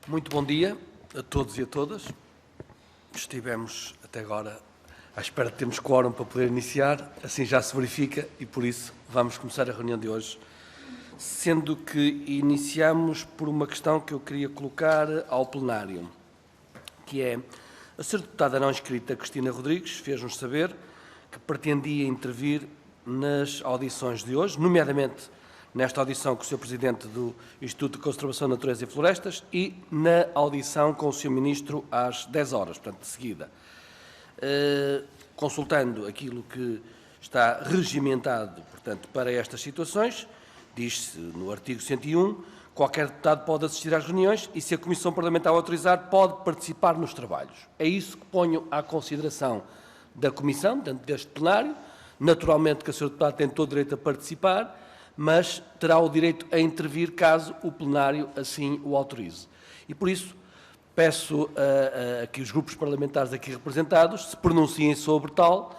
Muito bom dia a todos e a todas. Estivemos até agora à espera de termos quórum para poder iniciar, assim já se verifica e por isso vamos começar a reunião de hoje, sendo que iniciamos por uma questão que eu queria colocar ao plenário, que é a Sra. Deputada não inscrita Cristina Rodrigues fez-nos saber que pretendia intervir nas audições de hoje, nomeadamente nesta audição com o Sr. Presidente do Instituto de Conservação da Natureza e Florestas e na audição com o Sr. Ministro às 10 horas, portanto, de seguida. Consultando aquilo que está regimentado, portanto, para estas situações, diz-se no artigo 101, qualquer deputado pode assistir às reuniões e, se a Comissão Parlamentar autorizar, pode participar nos trabalhos. É isso que ponho à consideração da Comissão, dentro deste plenário. Naturalmente que a Sra. Deputada tem todo o direito a participar, mas terá o direito a intervir caso o plenário assim o autorize. E, por isso, peço a que os grupos parlamentares aqui representados se pronunciem sobre tal,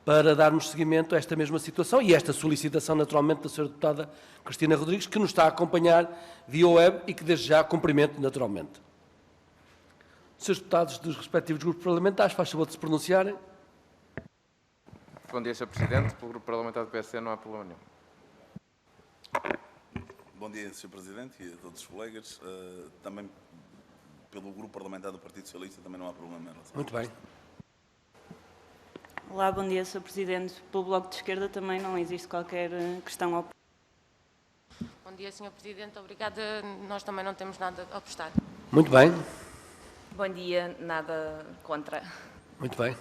para darmos seguimento a esta mesma situação e esta solicitação, naturalmente, da Sra. Deputada Cristina Rodrigues, que nos está a acompanhar via web e que, desde já, cumprimento naturalmente. Srs. Deputados dos respectivos grupos parlamentares, faz favor de se pronunciarem. Bom dia, Sr. Presidente. Pelo Grupo Parlamentar do PSD não há problema nenhum. Bom dia, Sr. Presidente e a todos os colegas. Também pelo Grupo Parlamentar do Partido Socialista também não há problema em relação. Muito bem. Olá, bom dia, Sr. Presidente. Pelo Bloco de Esquerda também não existe qualquer questão ao... Bom dia, Sr. Presidente. Obrigada. Nós também não temos nada a apostar. Muito bem. Bom dia, nada contra. Muito bem.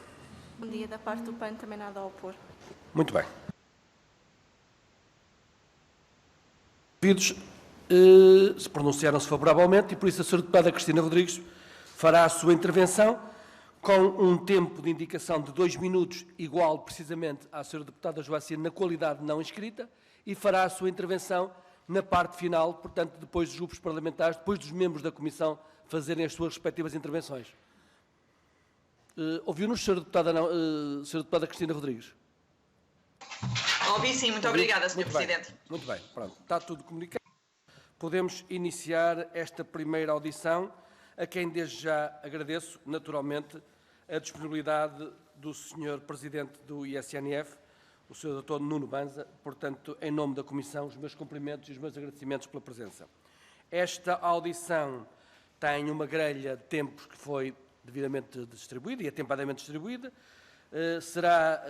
Bom dia, da parte do PAN também nada a opor. Muito bem. Os se pronunciaram-se favoravelmente e, por isso, a Sra. Deputada Cristina Rodrigues fará a sua intervenção com um tempo de indicação de 2 minutos, igual precisamente à Sra. Deputada Joacine, na qualidade não inscrita, e fará a sua intervenção na parte final, portanto, depois dos grupos parlamentares, depois dos membros da Comissão fazerem as suas respectivas intervenções. Ouviu-nos, Sra. Deputada Cristina Rodrigues? Ouvi sim, muito obrigada, Sr. Presidente. Muito bem, pronto, está tudo comunicado. Podemos iniciar esta primeira audição, a quem desde já agradeço, naturalmente, a disponibilidade do Sr. Presidente do ISNF, o Sr. Dr. Nuno Banza, portanto, em nome da Comissão, os meus cumprimentos e os meus agradecimentos pela presença. Esta audição tem uma grelha de tempos que foi devidamente distribuída e atempadamente distribuída. Será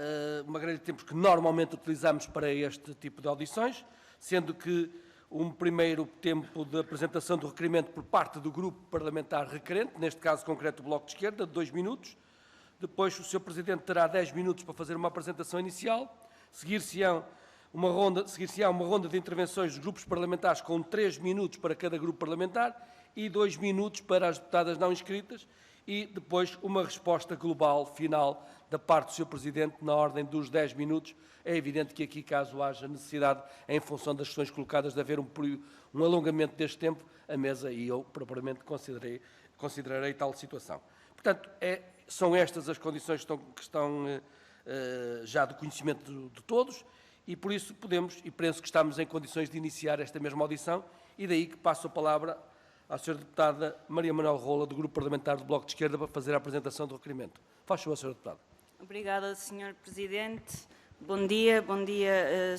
uma grelha de tempos que normalmente utilizamos para este tipo de audições, sendo que um primeiro tempo de apresentação do requerimento por parte do grupo parlamentar requerente, neste caso concreto o Bloco de Esquerda, de 2 minutos. Depois o Sr. Presidente terá 10 minutos para fazer uma apresentação inicial. Seguir-se-á uma ronda de intervenções dos grupos parlamentares com 3 minutos para cada grupo parlamentar e 2 minutos para as deputadas não inscritas e depois uma resposta global final da parte do Sr. Presidente na ordem dos 10 minutos. É evidente que aqui, caso haja necessidade, em função das questões colocadas, de haver um alongamento deste tempo, a mesa e eu, propriamente, considerarei tal situação. Portanto, são estas as condições que estão já do conhecimento de todos e, por isso, podemos, e penso que estamos em condições de iniciar esta mesma audição e daí que passo a palavra à Sra. Deputada Maria Manuel Rola, do Grupo Parlamentar do Bloco de Esquerda, para fazer a apresentação do requerimento. Faz favor, Sra. Deputada. Obrigada, Sr. Presidente. Bom dia,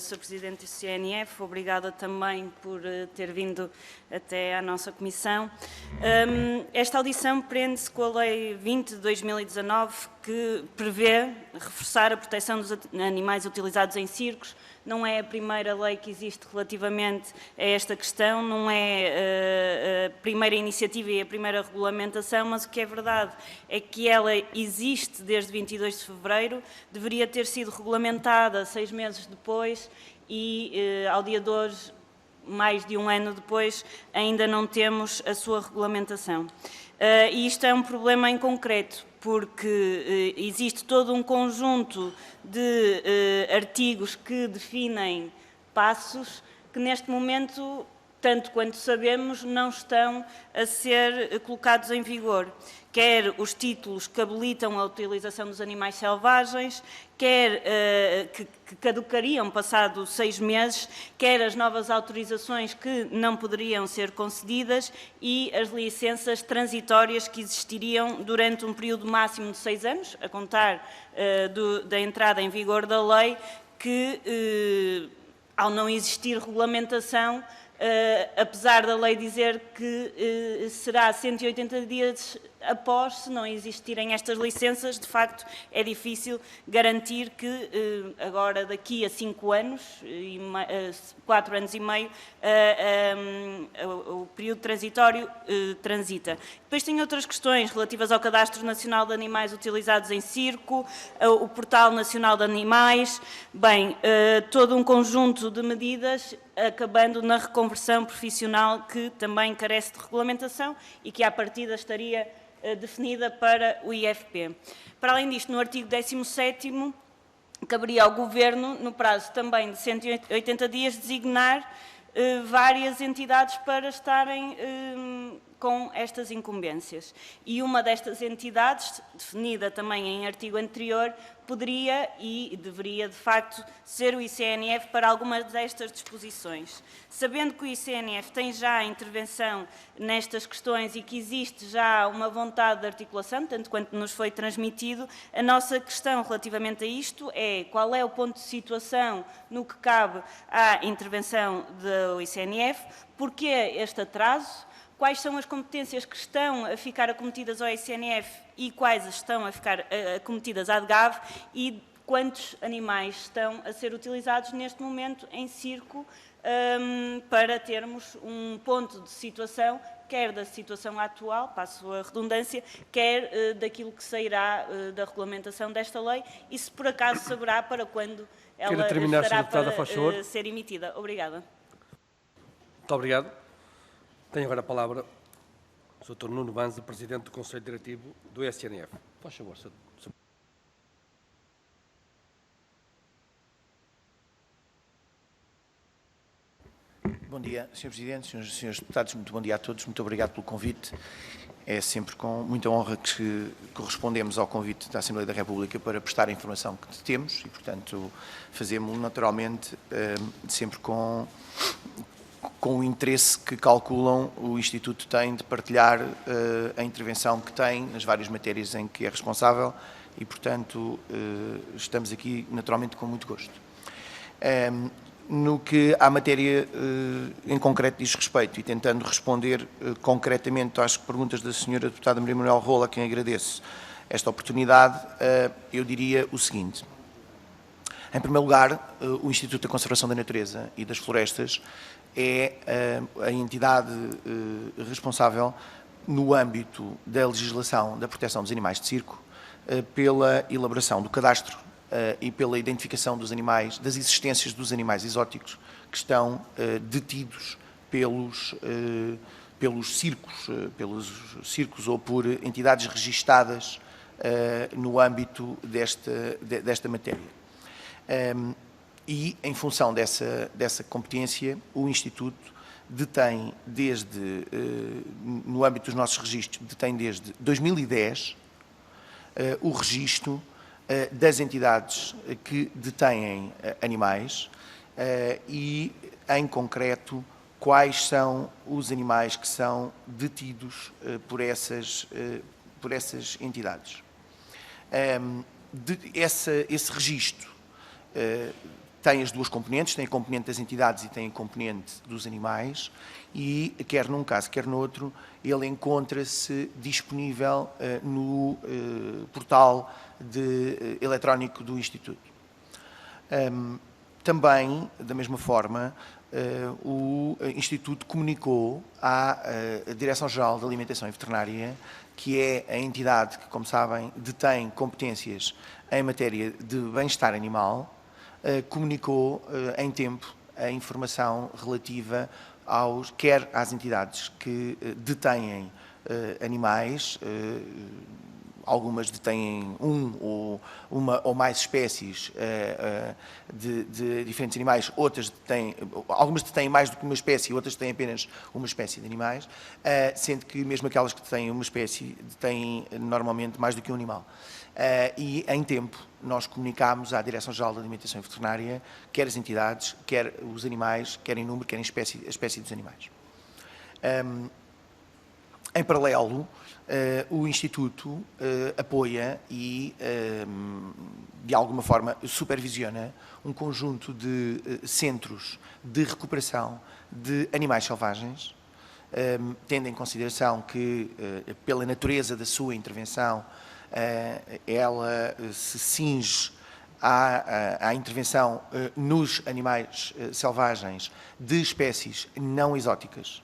Sr. Presidente do CNF. Obrigada também por ter vindo até à nossa Comissão. Esta audição prende-se com a Lei 20 de 2019, que prevê reforçar a proteção dos animais utilizados em circos. Não é a primeira lei que existe relativamente a esta questão, não é a primeira iniciativa e a primeira regulamentação, mas o que é verdade é que ela existe desde 22 de fevereiro, deveria ter sido regulamentada 6 meses depois e, ao dia de hoje, mais de um ano depois, ainda não temos a sua regulamentação. E isto é um problema em concreto, porque existe todo um conjunto de artigos que definem passos que neste momento tanto quanto sabemos, não estão a ser colocados em vigor. Quer os títulos que habilitam a utilização dos animais selvagens, quer que caducariam passado 6 meses, quer as novas autorizações que não poderiam ser concedidas e as licenças transitórias que existiriam durante um período máximo de 6 anos, a contar da entrada em vigor da lei, que, ao não existir regulamentação, apesar da lei dizer que será 180 dias após, se não existirem estas licenças, de facto é difícil garantir que agora daqui a 5 anos, 4 anos e meio, o período transitório transita. Depois tem outras questões relativas ao Cadastro Nacional de Animais utilizados em circo, o Portal Nacional de Animais, bem, todo um conjunto de medidas acabando na reconversão profissional que também carece de regulamentação e que à partida estaria definida para o IFP. Para além disto, no artigo 17º, caberia ao Governo, no prazo também de 180 dias, designar várias entidades para estarem com estas incumbências. E uma destas entidades, definida também em artigo anterior, poderia e deveria, de facto, ser o ICNF para algumas destas disposições. Sabendo que o ICNF tem já a intervenção nestas questões e que existe já uma vontade de articulação, tanto quanto nos foi transmitido, a nossa questão relativamente a isto é qual é o ponto de situação no que cabe à intervenção do ICNF, porquê este atraso, quais são as competências que estão a ficar acometidas ao ICNF e quais estão a ficar acometidas à DGAV e quantos animais estão a ser utilizados neste momento em circo para termos um ponto de situação, quer da situação atual, passo a redundância, quer daquilo que sairá da regulamentação desta lei e se por acaso saberá para quando ela estará para ser emitida. Obrigada. Muito obrigado. Tenho agora a palavra o Sr. Nuno Banza, Presidente do Conselho Diretivo do ICNF. Faz favor, Sr. Bom dia, Sr. Presidente, Srs. Deputados, muito bom dia a todos, muito obrigado pelo convite. É sempre com muita honra que correspondemos ao convite da Assembleia da República para prestar a informação que temos e, portanto, fazemos naturalmente sempre com o interesse que calculam o Instituto tem de partilhar a intervenção que tem nas várias matérias em que é responsável e, portanto, estamos aqui naturalmente com muito gosto. No que à matéria em concreto diz respeito e tentando responder concretamente às perguntas da Sra. Deputada Maria Manuel Rola, a quem agradeço esta oportunidade, eu diria o seguinte. Em primeiro lugar, o Instituto da Conservação da Natureza e das Florestas é a entidade responsável no âmbito da legislação da proteção dos animais de circo pela elaboração do cadastro e pela identificação dos animais, das existências dos animais exóticos que estão detidos pelos circos ou por entidades registadas no âmbito desta matéria. E, em função dessa competência, o Instituto detém no âmbito dos nossos registros, detém desde 2010 o registro das entidades que detêm animais e, em concreto, quais são os animais que são detidos por essas entidades. Esse registro tem as duas componentes, tem a componente das entidades e tem a componente dos animais e, quer num caso, quer no outro, ele encontra-se disponível no portal eletrónico do Instituto. Também, da mesma forma, o Instituto comunicou à Direção-Geral da Alimentação e Veterinária, que é a entidade que, como sabem, detém competências em matéria de bem-estar animal, comunicou em tempo a informação relativa quer às entidades que detêm animais, algumas detêm uma ou mais espécies de diferentes animais, algumas detêm mais do que uma espécie, outras têm apenas uma espécie de animais, sendo que mesmo aquelas que têm uma espécie têm normalmente mais do que um animal. E em tempo nós comunicámos à Direção-Geral da Alimentação e Veterinária, quer as entidades, quer os animais, quer em número, quer em a espécie dos animais. Em paralelo, o Instituto apoia e, de alguma forma, supervisiona um conjunto de centros de recuperação de animais selvagens, tendo em consideração que, pela natureza da sua intervenção, ela se cinge à intervenção nos animais selvagens de espécies não exóticas,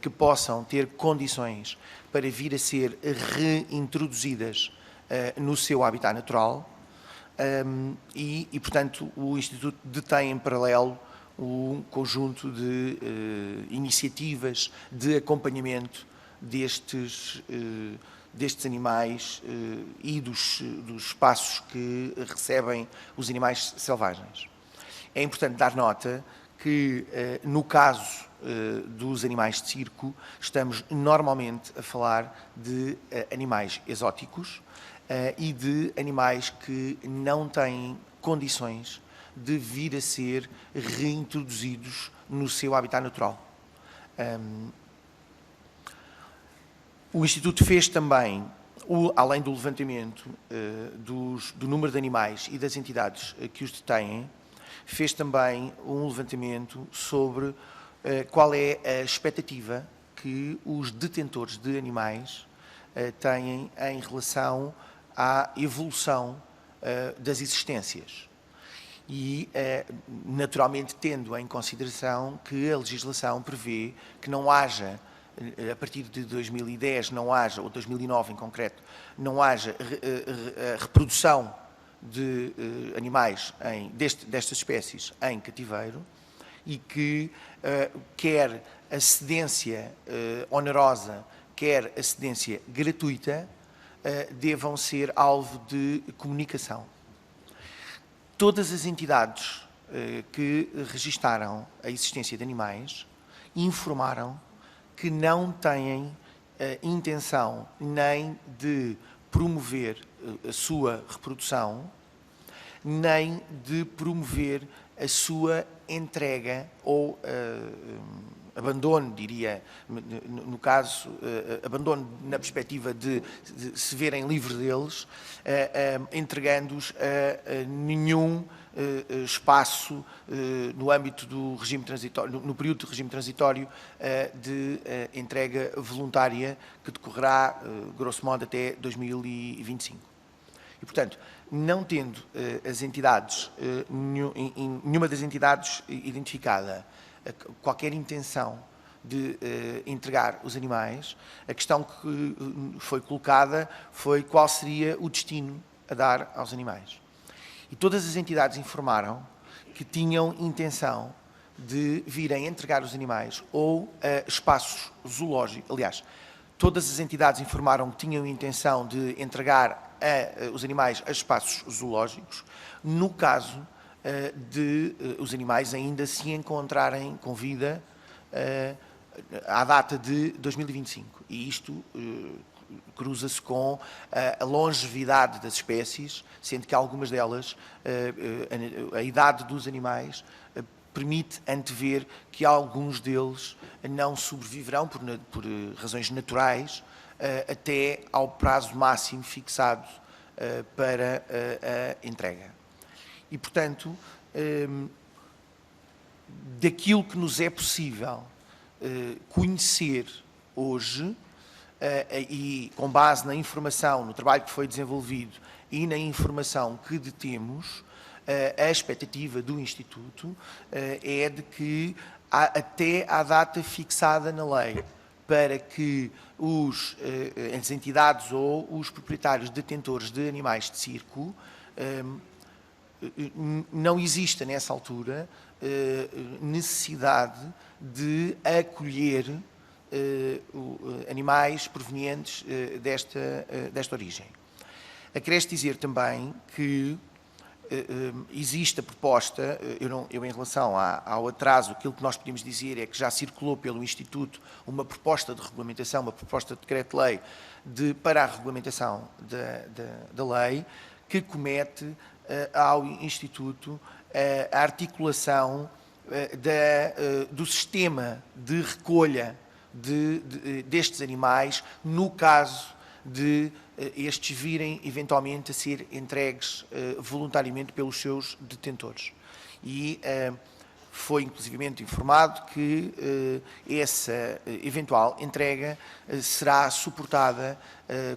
que possam ter condições para vir a ser reintroduzidas no seu habitat natural e, portanto, o Instituto detém em paralelo um conjunto de iniciativas de acompanhamento destes animais e dos espaços que recebem os animais selvagens. É importante dar nota que, no caso dos animais de circo, estamos normalmente a falar de animais exóticos e de animais que não têm condições de vir a ser reintroduzidos no seu habitat natural. O Instituto fez também, além do levantamento do número de animais e das entidades que os detêm, fez também um levantamento sobre qual é a expectativa que os detentores de animais têm em relação à evolução das existências. E, naturalmente, tendo em consideração que a legislação prevê que não haja, a partir de 2010, ou 2009 em concreto, não haja reprodução de animais destas espécies em cativeiro, e que quer a cedência onerosa, quer a cedência gratuita, devam ser alvo de comunicação. Todas as entidades que registaram a existência de animais informaram que não têm intenção nem de promover a sua reprodução, nem de promover a sua entrega ou abandono, diria, no caso, abandono na perspectiva de se verem livres deles, entregando-os a nenhum espaço no âmbito do regime transitório, no período de regime transitório de entrega voluntária que decorrerá, grosso modo, até 2025. E, portanto, não tendo as entidades, nenhuma das entidades identificada qualquer intenção de entregar os animais, a questão que foi colocada foi qual seria o destino a dar aos animais. E todas as entidades informaram que tinham intenção de virem entregar os animais ou a espaços zoológicos. Aliás, todas as entidades informaram que tinham intenção de entregar os animais a espaços zoológicos, no caso de os animais ainda se encontrarem com vida à data de 2025. E isto cruza-se com a longevidade das espécies, sendo que algumas delas, a idade dos animais, permite antever que alguns deles não sobreviverão por razões naturais até ao prazo máximo fixado para a entrega. E, portanto, daquilo que nos é possível conhecer hoje, e com base na informação, no trabalho que foi desenvolvido e na informação que detemos, a expectativa do Instituto é de que, até à data fixada na lei, para que as entidades ou os proprietários detentores de animais de circo não exista, nessa altura, necessidade de acolher animais provenientes desta origem. Acresce dizer também que existe a proposta, eu em relação ao atraso, aquilo que nós podemos dizer é que já circulou pelo Instituto uma proposta de regulamentação, uma proposta de decreto-lei para a regulamentação da lei, que comete ao Instituto a articulação do sistema de recolha destes animais, no caso de estes virem eventualmente a ser entregues voluntariamente pelos seus detentores. E foi inclusivamente informado que essa eventual entrega será suportada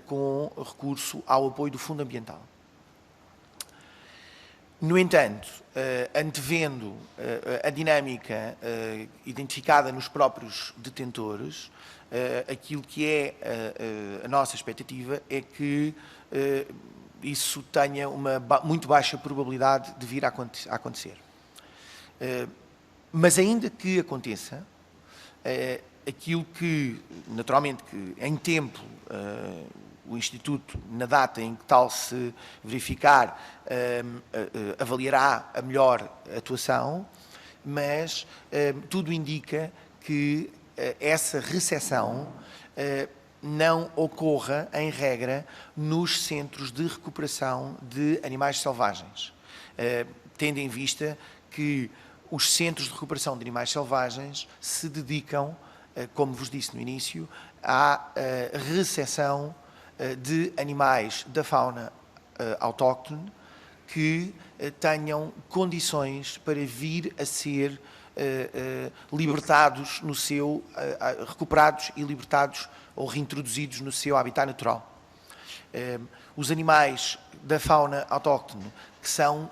com recurso ao apoio do Fundo Ambiental. No entanto, antevendo a dinâmica identificada nos próprios detentores, aquilo que é a nossa expectativa é que isso tenha uma muito baixa probabilidade de vir a acontecer. Mas ainda que aconteça, aquilo que, naturalmente, que em tempo o Instituto, na data em que tal se verificar, avaliará a melhor atuação, mas tudo indica que essa recepção não ocorra, em regra, nos centros de recuperação de animais selvagens, tendo em vista que os centros de recuperação de animais selvagens se dedicam, como vos disse no início, à recepção de animais da fauna autóctone que tenham condições para vir a ser libertados recuperados e libertados ou reintroduzidos no seu habitat natural. Os animais da fauna autóctone que são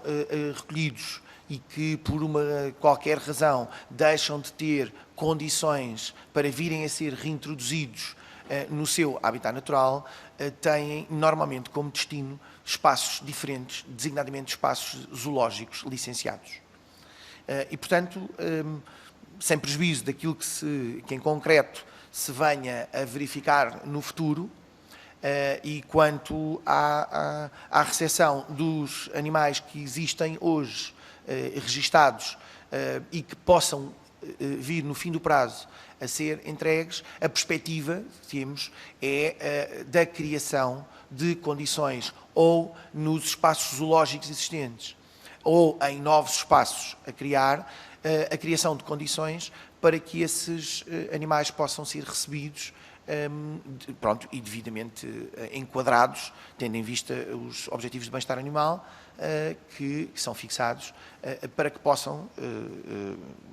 recolhidos e que, por qualquer razão, deixam de ter condições para virem a ser reintroduzidos no seu habitat natural, têm normalmente como destino espaços diferentes, designadamente espaços zoológicos licenciados. E, portanto, sem prejuízo daquilo que em concreto se venha a verificar no futuro, e quanto à recepção dos animais que existem hoje registados e que possam vir no fim do prazo a ser entregues, a perspectiva que temos é da criação de condições ou nos espaços zoológicos existentes ou em novos espaços a criação de condições para que esses animais possam ser recebidos e devidamente enquadrados, tendo em vista os objetivos de bem-estar animal que são fixados para que possam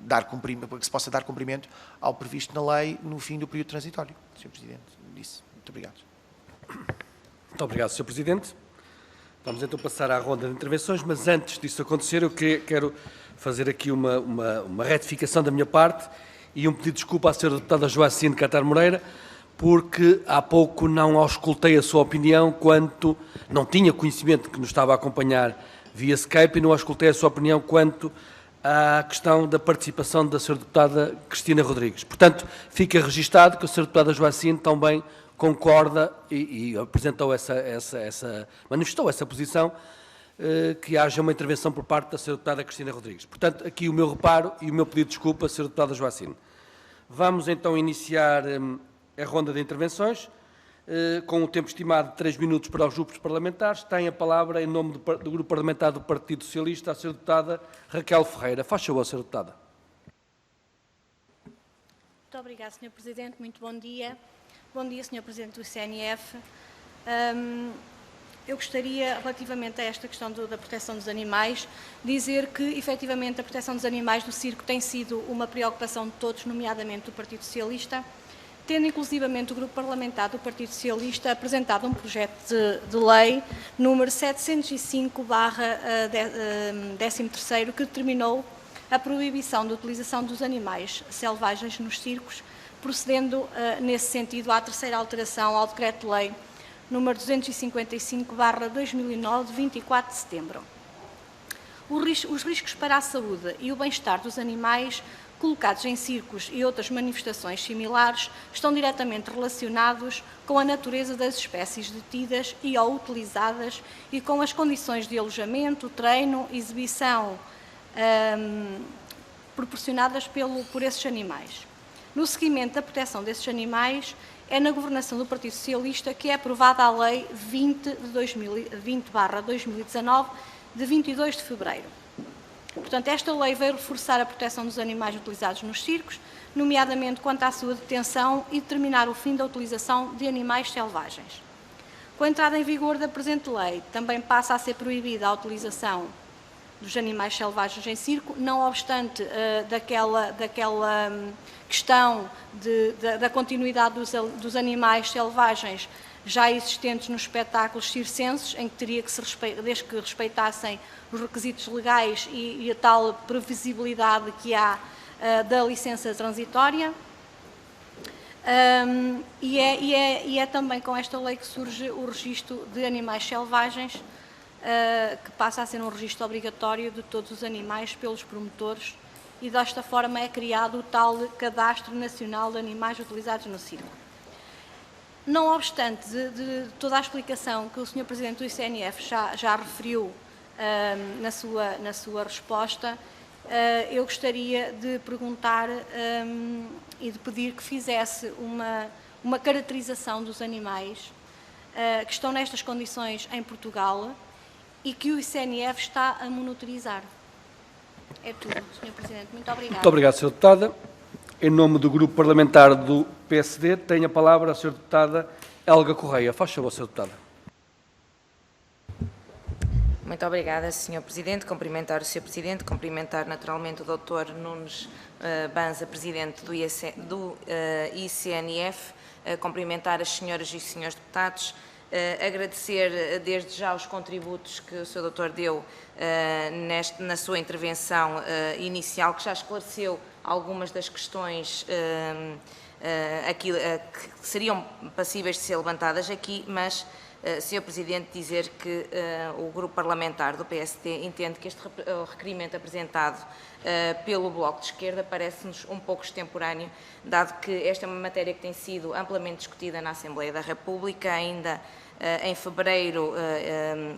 para que se possa dar cumprimento ao previsto na lei no fim do período transitório. Sr. Presidente, disse. Muito obrigado. Muito obrigado, Sr. Presidente. Vamos então passar à ronda de intervenções, mas antes disso acontecer, eu quero fazer aqui uma retificação da minha parte e um pedido de desculpa à Sra. Deputada Joacine Catar Moreira, porque há pouco não auscultei a sua opinião quanto não tinha conhecimento que nos estava a acompanhar via Skype e não auscultei a sua opinião quanto à questão da participação da Sra. Deputada Cristina Rodrigues. Portanto, fica registado que a Sra. Deputada Joacine também concorda e apresentou manifestou essa posição, que haja uma intervenção por parte da Sra. Deputada Cristina Rodrigues. Portanto, aqui o meu reparo e o meu pedido de desculpa, Sra. Deputada Joacine. Vamos então iniciar a ronda de intervenções, com o tempo estimado de 3 minutos para os grupos parlamentares. Tem a palavra, em nome do Grupo Parlamentar do Partido Socialista, a Sra. Deputada Raquel Ferreira. Faz favor, Sra. Deputada. Muito obrigada, Sr. Presidente. Muito bom dia. Bom dia, Sr. Presidente do CNF. Eu gostaria, relativamente a esta questão da proteção dos animais, dizer que, efetivamente, a proteção dos animais do circo tem sido uma preocupação de todos, nomeadamente do Partido Socialista, tendo inclusivamente o Grupo Parlamentar do Partido Socialista apresentado um projeto de lei número 705/13, que determinou a proibição da utilização dos animais selvagens nos circos, procedendo, nesse sentido, à terceira alteração ao Decreto-Lei número 255/2009, de 24 de setembro. Os riscos para a saúde e o bem-estar dos animais colocados em circos e outras manifestações similares estão diretamente relacionados com a natureza das espécies detidas e ou utilizadas e com as condições de alojamento, treino, exibição proporcionadas por esses animais. No seguimento da proteção desses animais, é na governação do Partido Socialista que é aprovada a Lei 20/2019, de 22 de fevereiro. Portanto, esta lei veio reforçar a proteção dos animais utilizados nos circos, nomeadamente quanto à sua detenção e determinar o fim da utilização de animais selvagens. Com a entrada em vigor da presente lei, também passa a ser proibida a utilização dos animais selvagens em circo, não obstante daquela questão da continuidade dos animais selvagens já existentes nos espetáculos circenses, em que teria que desde que respeitassem os requisitos legais e a tal previsibilidade que há da licença transitória. E é também com esta lei que surge o registro de animais selvagens, que passa a ser um registro obrigatório de todos os animais pelos promotores, e desta forma é criado o tal Cadastro Nacional de Animais Utilizados no Circo. Não obstante de toda a explicação que o Sr. Presidente do ICNF já referiu na sua resposta, eu gostaria de perguntar e de pedir que fizesse uma caracterização dos animais que estão nestas condições em Portugal e que o ICNF está a monitorizar. É tudo, Sr. Presidente. Muito obrigada. Muito obrigado, Sra. Deputada. Em nome do Grupo Parlamentar do PSD, tem a palavra a Sra. Deputada Helga Correia. Faz favor, Sra. Deputada. Muito obrigada, Sr. Presidente. Cumprimentar o Sr. Presidente, cumprimentar naturalmente o Dr. Nunes Banza, Presidente do ICNF, cumprimentar as senhoras e senhores deputados, agradecer desde já os contributos que o Sr. Doutor deu na sua intervenção inicial, que já esclareceu algumas das questões que seriam passíveis de ser levantadas aqui, mas, Sr. Presidente, dizer que o Grupo Parlamentar do PSD entende que este requerimento apresentado pelo Bloco de Esquerda parece-nos um pouco extemporâneo, dado que esta é uma matéria que tem sido amplamente discutida na Assembleia da República. Ainda em fevereiro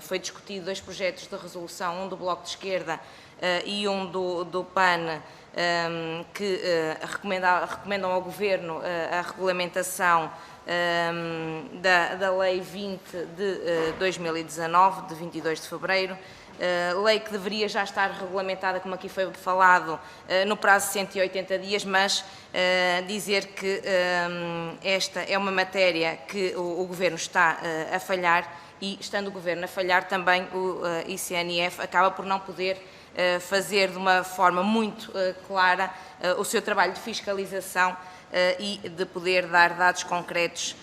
foi discutido 2 projetos de resolução, um do Bloco de Esquerda e um do PAN, que recomendam ao Governo a regulamentação da Lei 20 de 2019, de 22 de fevereiro, lei que deveria já estar regulamentada, como aqui foi falado, no prazo de 180 dias, mas dizer que esta é uma matéria que o Governo está a falhar, e estando o Governo a falhar também o ICNF acaba por não poder fazer de uma forma muito clara o seu trabalho de fiscalização e de poder dar dados concretos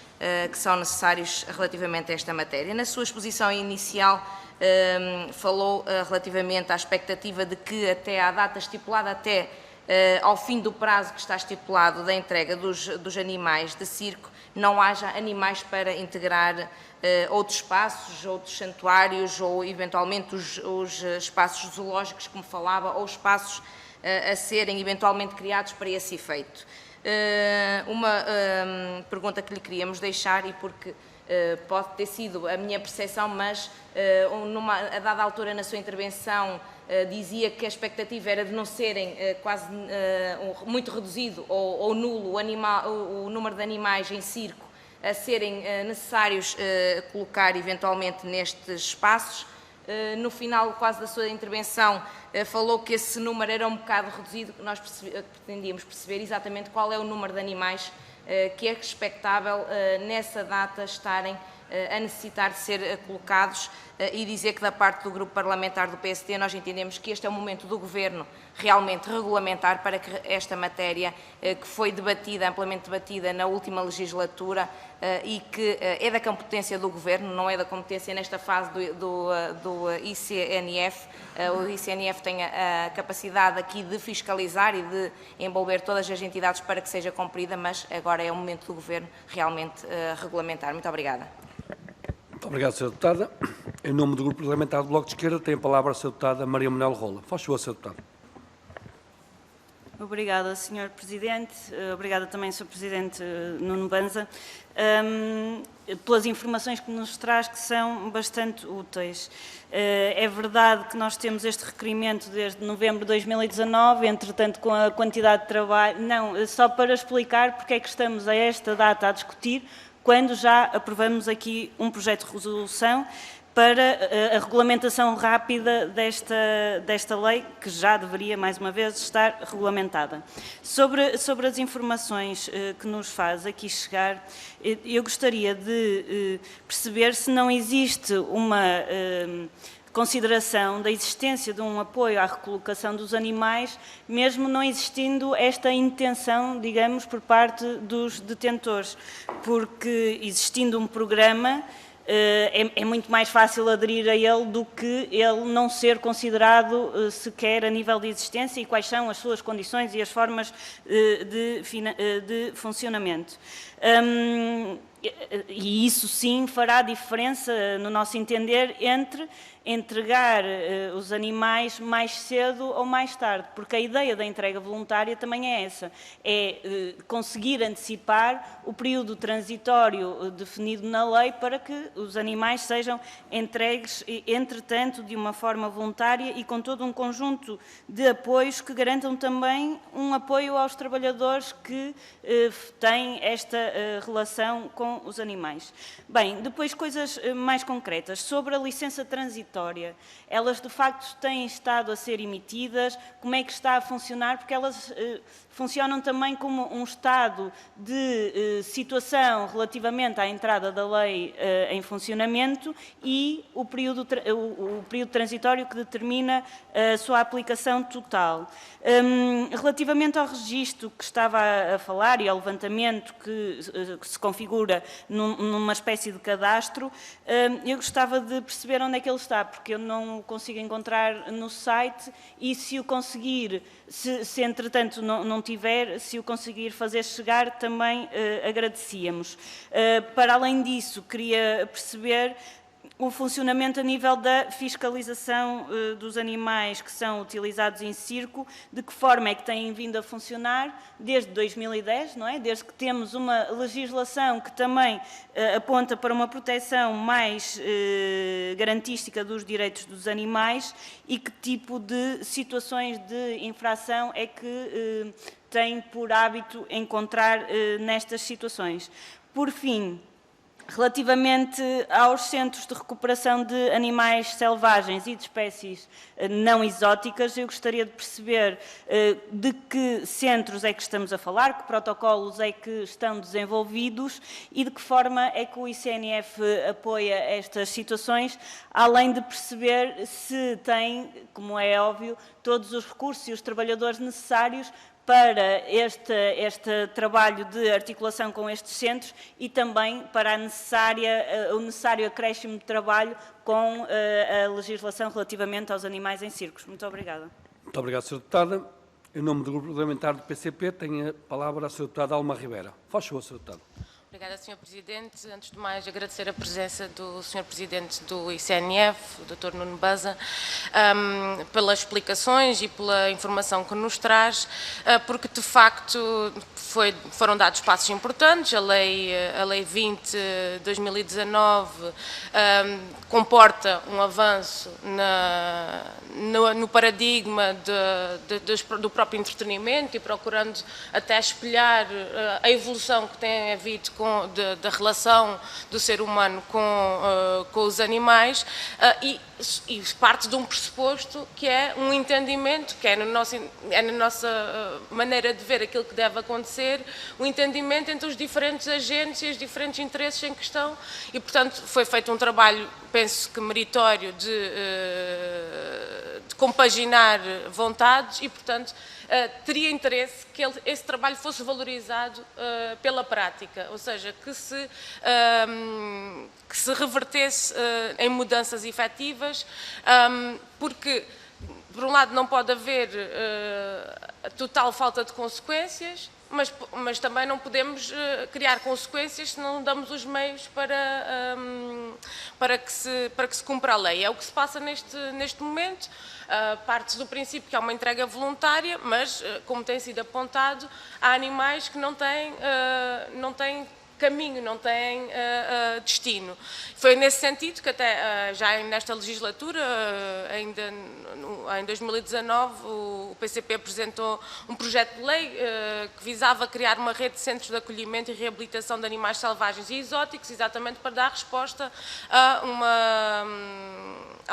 que são necessários relativamente a esta matéria. Na sua exposição inicial falou relativamente à expectativa de que até à data estipulada, até ao fim do prazo que está estipulado da entrega dos animais de circo, não haja animais para integrar outros espaços, outros santuários ou eventualmente os espaços zoológicos, como falava, ou espaços a serem eventualmente criados para esse efeito. Uma pergunta que lhe queríamos deixar, e porque pode ter sido a minha percepção, mas a dada altura na sua intervenção dizia que a expectativa era de não serem quase muito reduzido ou nulo o número de animais em circo a serem necessários colocar eventualmente nestes espaços. No final quase da sua intervenção falou que esse número era um bocado reduzido, que nós pretendíamos perceber exatamente qual é o número de animais que é expectável nessa data estarem a necessitar de ser colocados, e dizer que da parte do Grupo Parlamentar do PSD nós entendemos que este é o momento do Governo realmente regulamentar para que esta matéria, que foi debatida, amplamente debatida na última legislatura e que é da competência do Governo, não é da competência nesta fase do ICNF. O ICNF tem a capacidade aqui de fiscalizar e de envolver todas as entidades para que seja cumprida, mas agora é o momento do Governo realmente regulamentar. Muito obrigada. Muito obrigado, Sra. Deputada. Em nome do Grupo Parlamentar do Bloco de Esquerda, tem a palavra a Sra. Deputada Maria Manuel Rola. Faz favor, Sra. Deputada. Obrigada, Sr. Presidente. Obrigada também, Sr. Presidente Nuno Banza, pelas informações que nos traz, que são bastante úteis. É verdade que nós temos este requerimento desde novembro de 2019, entretanto, com a quantidade de trabalho... Não, só para explicar porque é que estamos a esta data a discutir, quando já aprovamos aqui um projeto de resolução para a regulamentação rápida desta lei, que já deveria, mais uma vez, estar regulamentada. Sobre as informações que nos faz aqui chegar, eu gostaria de perceber se não existe uma consideração da existência de um apoio à recolocação dos animais, mesmo não existindo esta intenção, digamos, por parte dos detentores, porque existindo um programa, é muito mais fácil aderir a ele do que ele não ser considerado sequer a nível de existência e quais são as suas condições e as formas de funcionamento. E isso sim fará diferença, no nosso entender, entre entregar os animais mais cedo ou mais tarde, porque a ideia da entrega voluntária também é essa, é conseguir antecipar o período transitório definido na lei para que os animais sejam entregues, entretanto, de uma forma voluntária e com todo um conjunto de apoios que garantam também um apoio aos trabalhadores que têm esta relação com os animais. Bem, depois coisas mais concretas. Sobre a licença transitória, elas de facto têm estado a ser emitidas, como é que está a funcionar? Porque elas funcionam também como um estado de situação relativamente à entrada da lei em funcionamento e o período transitório que determina a sua aplicação total. Relativamente ao registro que estava a falar e ao levantamento que se configura numa espécie de cadastro, eu gostava de perceber onde é que ele está, porque eu não o consigo encontrar no site e se o conseguir, se entretanto não tiver, se o conseguir fazer chegar, também agradecíamos. Para além disso, queria perceber o funcionamento a nível da fiscalização dos animais que são utilizados em circo, de que forma é que têm vindo a funcionar desde 2010, não é? Desde que temos uma legislação que também aponta para uma proteção mais garantística dos direitos dos animais e que tipo de situações de infração é que tem por hábito encontrar nestas situações. Por fim, relativamente aos centros de recuperação de animais selvagens e de espécies não exóticas, eu gostaria de perceber de que centros é que estamos a falar, que protocolos é que estão desenvolvidos e de que forma é que o ICNF apoia estas situações, além de perceber se tem, como é óbvio, todos os recursos e os trabalhadores necessários para este trabalho de articulação com estes centros e também para o necessário acréscimo de trabalho com a legislação relativamente aos animais em circos. Muito obrigada. Muito obrigado, Sra. Deputada. Em nome do Grupo Parlamentar do PCP, tem a palavra a Sra. Deputada Alma Ribeira. Faz favor, Sra. Deputada. Obrigada, Sr. Presidente. Antes de mais, agradecer a presença do Sr. Presidente do ICNF, o Dr. Nuno Banza, pelas explicações e pela informação que nos traz, porque, de facto, foram dados passos importantes. A Lei 20/2019 comporta um avanço no paradigma do próprio entretenimento e procurando até espelhar a evolução que tem havido da relação do ser humano com os animais e parte de um pressuposto que é um entendimento, que é na nossa maneira de ver aquilo que deve acontecer, o entendimento entre os diferentes agentes e os diferentes interesses em questão e, portanto, foi feito um trabalho, penso que meritório, de compaginar vontades e, portanto, teria interesse que esse trabalho fosse valorizado pela prática, ou seja, que se revertesse em mudanças efetivas, porque, por um lado, não pode haver total falta de consequências, mas também não podemos criar consequências se não damos os meios para que se cumpra a lei. É o que se passa neste momento. Parte-se do princípio que há uma entrega voluntária, mas, como tem sido apontado, há animais que não têm caminho, não têm destino. Foi nesse sentido que até já nesta legislatura, ainda em 2019, o PCP apresentou um projeto de lei que visava criar uma rede de centros de acolhimento e reabilitação de animais selvagens e exóticos, exatamente para dar resposta a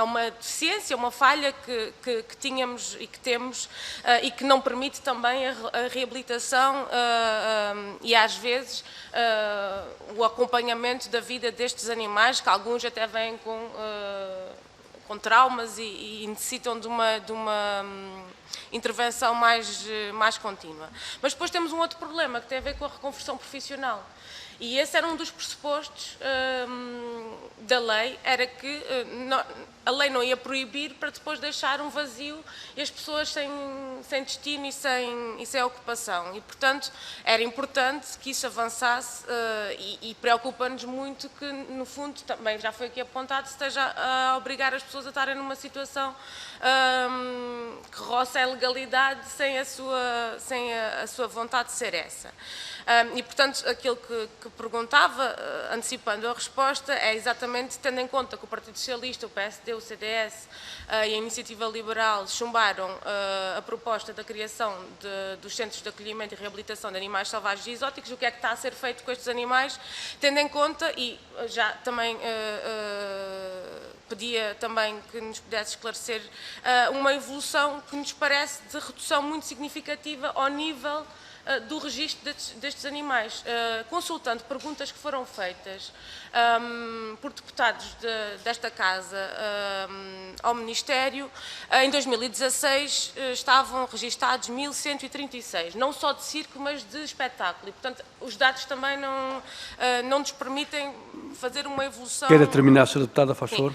uma deficiência, uma falha que tínhamos e que temos e que não permite também a reabilitação e às vezes o acompanhamento da vida destes animais, que alguns até vêm com traumas e necessitam de uma intervenção mais contínua. Mas depois temos um outro problema que tem a ver com a reconversão profissional. E esse era um dos pressupostos da lei, era que a lei não ia proibir para depois deixar um vazio e as pessoas sem destino e sem ocupação. E, portanto, era importante que isso avançasse e preocupa-nos muito que, no fundo, também já foi aqui apontado, esteja a obrigar as pessoas a estarem numa situação que roça a legalidade sem a sua vontade de ser essa. E, portanto, aquilo que perguntava, antecipando a resposta, é exatamente tendo em conta que o Partido Socialista, o PSD, o CDS e a Iniciativa Liberal chumbaram a proposta da criação dos Centros de Acolhimento e Reabilitação de Animais Selvagens e Exóticos, o que é que está a ser feito com estes animais, tendo em conta, e já também pedia também que nos pudesse esclarecer, uma evolução que nos parece de redução muito significativa ao nível do registro destes animais. Consultando perguntas que foram feitas por deputados desta Casa ao Ministério, em 2016 estavam registados 1136, não só de circo, mas de espetáculo. E, portanto, os dados também não nos permitem fazer uma evolução... Queira terminar, Sra. Deputada, faz favor.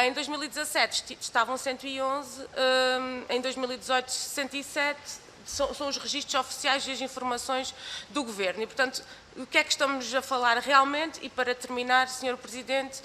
Em 2017 estavam 111, em 2018 67, são os registros oficiais e as informações do Governo. E, portanto, o que é que estamos a falar realmente? E, para terminar, Sr. Presidente,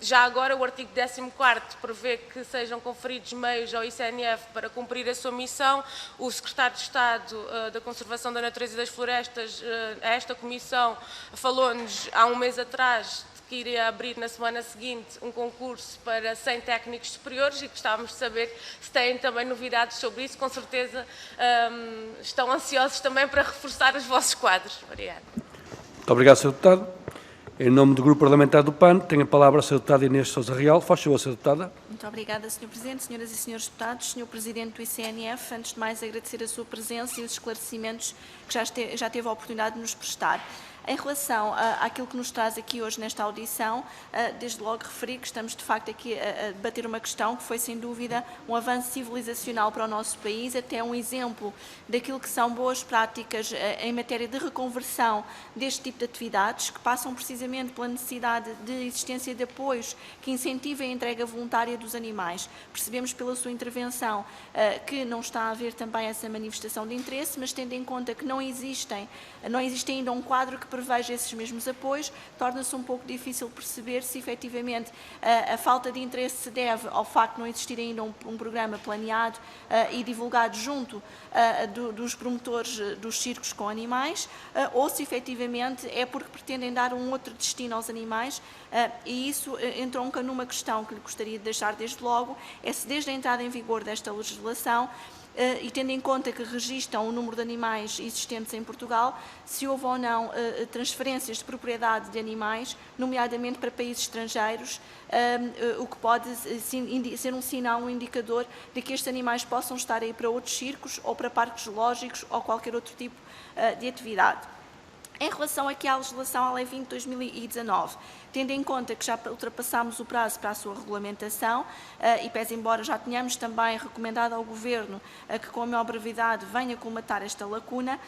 já agora o artigo 14º prevê que sejam conferidos meios ao ICNF para cumprir a sua missão. O Secretário de Estado da Conservação da Natureza e das Florestas, a esta Comissão, falou-nos há um mês atrás que iria abrir na semana seguinte um concurso para 100 técnicos superiores e gostávamos de saber se têm também novidades sobre isso. Com certeza estão ansiosos também para reforçar os vossos quadros. Obrigada. Muito obrigado, Sr. Deputado. Em nome do Grupo Parlamentar do PAN, tem a palavra a Sra. Deputada Inês Sousa Real. Faz favor, Sra. Deputada. Muito obrigada, Sr. Presidente, Senhoras e Senhores Deputados, Sr. Presidente do ICNF, antes de mais agradecer a sua presença e os esclarecimentos que já teve a oportunidade de nos prestar. Em relação àquilo que nos traz aqui hoje nesta audição, desde logo referi que estamos de facto aqui a debater uma questão que foi sem dúvida um avanço civilizacional para o nosso país, até um exemplo daquilo que são boas práticas em matéria de reconversão deste tipo de atividades, que passam precisamente pela necessidade de existência de apoios que incentivem a entrega voluntária dos animais. Percebemos pela sua intervenção que não está a haver também essa manifestação de interesse, mas tendo em conta que não existe ainda um quadro que preveja esses mesmos apoios, torna-se um pouco difícil perceber se efetivamente a falta de interesse se deve ao facto de não existir ainda um programa planeado e divulgado junto dos promotores dos circos com animais, ou se efetivamente é porque pretendem dar um outro destino aos animais, e isso entronca numa questão que lhe gostaria de deixar desde logo, é se desde a entrada em vigor desta legislação, e tendo em conta que registam o número de animais existentes em Portugal, se houve ou não transferências de propriedade de animais, nomeadamente para países estrangeiros, o que pode ser um sinal, um indicador de que estes animais possam estar aí para outros circos ou para parques zoológicos ou qualquer outro tipo de atividade. Em relação aqui à legislação, à Lei 20 de 2019, tendo em conta que já ultrapassámos o prazo para a sua regulamentação e pese embora já tenhamos também recomendado ao Governo que com a maior brevidade venha colmatar esta lacuna,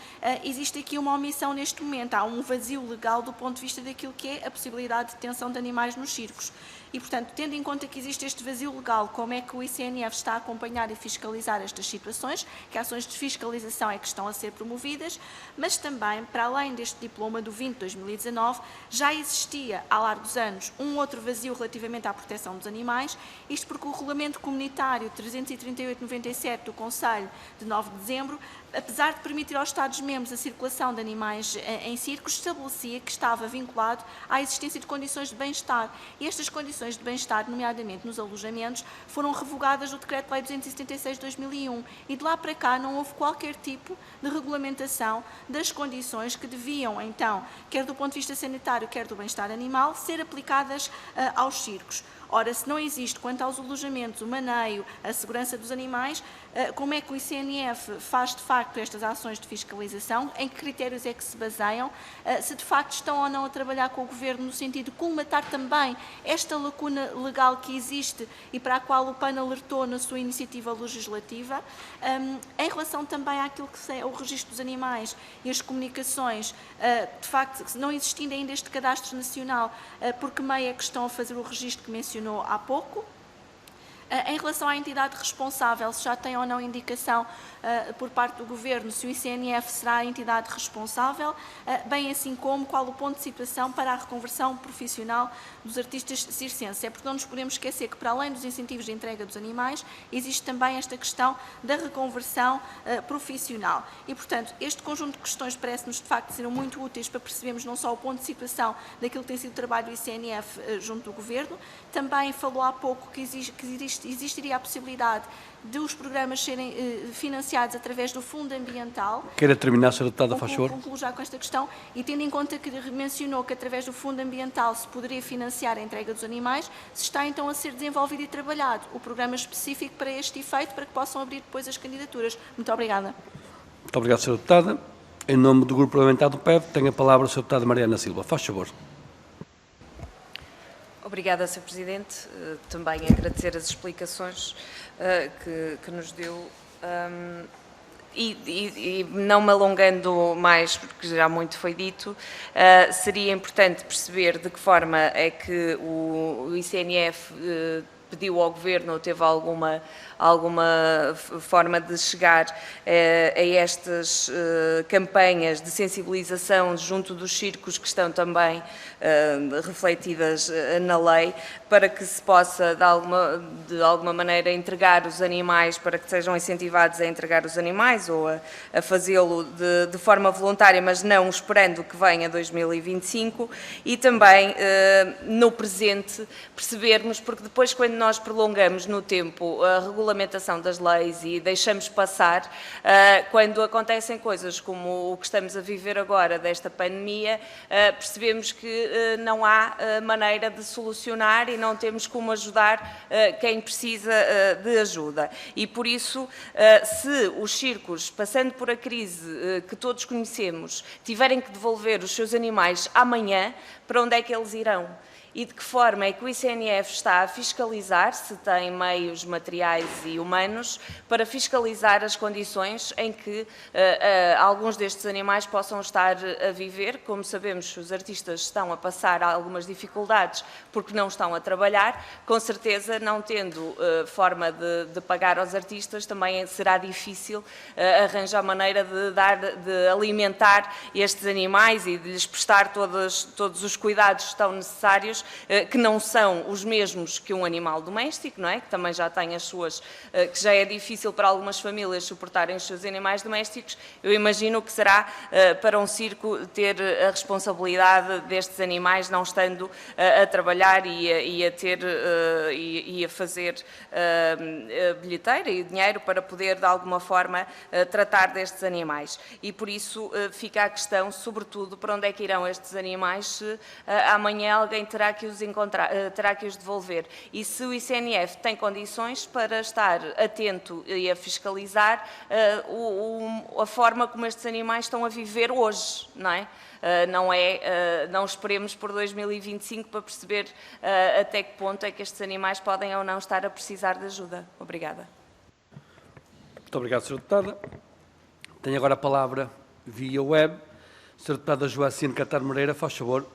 existe aqui uma omissão neste momento, há um vazio legal do ponto de vista daquilo que é a possibilidade de detenção de animais nos circos. E, portanto, tendo em conta que existe este vazio legal, como é que o ICNF está a acompanhar e fiscalizar estas situações, que ações de fiscalização é que estão a ser promovidas, mas também, para além deste diploma do 20 de 2019, já existia, há larga dos anos, um outro vazio relativamente à proteção dos animais, isto porque o Regulamento Comunitário 338/97 do Conselho de 9 de dezembro, apesar de permitir aos Estados-membros a circulação de animais em circos, estabelecia que estava vinculado à existência de condições de bem-estar. E estas condições de bem-estar, nomeadamente nos alojamentos, foram revogadas no Decreto-Lei 276 de 2001 e de lá para cá não houve qualquer tipo de regulamentação das condições que deviam, então, quer do ponto de vista sanitário, quer do bem-estar animal, ser aplicadas aos circos. Ora, se não existe, quanto aos alojamentos, o maneio, a segurança dos animais, como é que o ICNF faz, de facto, estas ações de fiscalização? Em que critérios é que se baseiam? Se, de facto, estão ou não a trabalhar com o Governo no sentido de colmatar também esta lacuna legal que existe e para a qual o PAN alertou na sua iniciativa legislativa. Em relação também àquilo que é o registro dos animais e as comunicações, de facto, não existindo ainda este cadastro nacional, por que meio é que estão a fazer o registro que mencionou há pouco? Em relação à entidade responsável, se já tem ou não indicação por parte do Governo se o ICNF será a entidade responsável, bem assim como qual o ponto de situação para a reconversão profissional dos artistas circenses. É porque não nos podemos esquecer que, para além dos incentivos de entrega dos animais, existe também esta questão da reconversão profissional. E, portanto, este conjunto de questões parece-nos, de facto, serão muito úteis para percebermos não só o ponto de situação daquilo que tem sido o trabalho do ICNF junto do Governo, também falou há pouco que existiria a possibilidade de os programas serem financiados através do Fundo Ambiental. Queira terminar, Sra. Deputada, faz favor. Concluo já com esta questão e tendo em conta que mencionou que através do Fundo Ambiental se poderia financiar a entrega dos animais, se está então a ser desenvolvido e trabalhado o programa específico para este efeito, para que possam abrir depois as candidaturas. Muito obrigada. Muito obrigado, Sra. Deputada. Em nome do Grupo Parlamentar do PEV, tem a palavra a Sra. Deputada Mariana Silva. Faz favor. Obrigada, Sr. Presidente. Também agradecer as explicações que nos deu e não me alongando mais, porque já muito foi dito, seria importante perceber de que forma é que o ICNF pediu ao Governo ou teve alguma forma de chegar a estas campanhas de sensibilização junto dos circos que estão também refletidas na lei, para que se possa de alguma maneira entregar os animais, para que sejam incentivados a entregar os animais ou a fazê-lo de forma voluntária, mas não esperando que venha 2025, e também no presente percebermos, porque depois quando nós prolongamos no tempo a regulamentação das leis e deixamos passar, quando acontecem coisas como o que estamos a viver agora desta pandemia, percebemos que não há maneira de solucionar e não temos como ajudar quem precisa de ajuda. E por isso, se os circos, passando por a crise que todos conhecemos, tiverem que devolver os seus animais amanhã, para onde é que eles irão? E de que forma é que o ICNF está a fiscalizar, se tem meios materiais e humanos, para fiscalizar as condições em que alguns destes animais possam estar a viver? Como sabemos, os artistas estão a passar algumas dificuldades porque não estão a trabalhar, com certeza não tendo forma de pagar aos artistas, também será difícil arranjar maneira de alimentar estes animais e de lhes prestar todos os cuidados que estão necessários, que não são os mesmos que um animal doméstico, não é? Que também já tem as suas, que já é difícil para algumas famílias suportarem os seus animais domésticos. Eu imagino que será para um circo ter a responsabilidade destes animais, não estando a trabalhar e a fazer bilheteira e dinheiro para poder, de alguma forma, tratar destes animais. E por isso fica a questão, sobretudo, para onde é que irão estes animais se amanhã alguém terá que os devolver. E se o ICNF tem condições para estar atento e a fiscalizar a forma como estes animais estão a viver hoje, não é? Não esperemos por 2025 para perceber até que ponto é que estes animais podem ou não estar a precisar de ajuda. Obrigada. Muito obrigado, Sra. Deputada. Tenho agora a palavra via web. Sra. Deputada Joacine Catar Moreira, faz favor.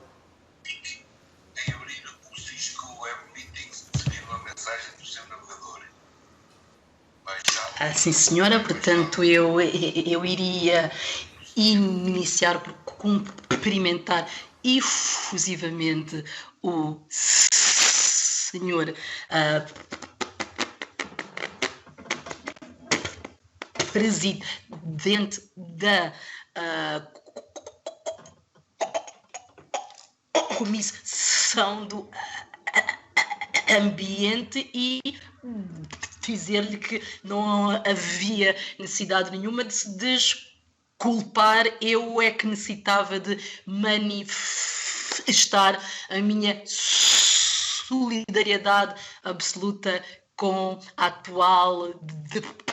Em abrir o Cisco Web Meetings, recebi uma mensagem do seu navegador. Sim, senhora. Portanto, eu iria iniciar por cumprimentar e exclusivamente o senhor presidente da Comissão do Ambiente e dizer-lhe que não havia necessidade nenhuma de se desculpar, eu é que necessitava de manifestar a minha solidariedade absoluta com a atual deputada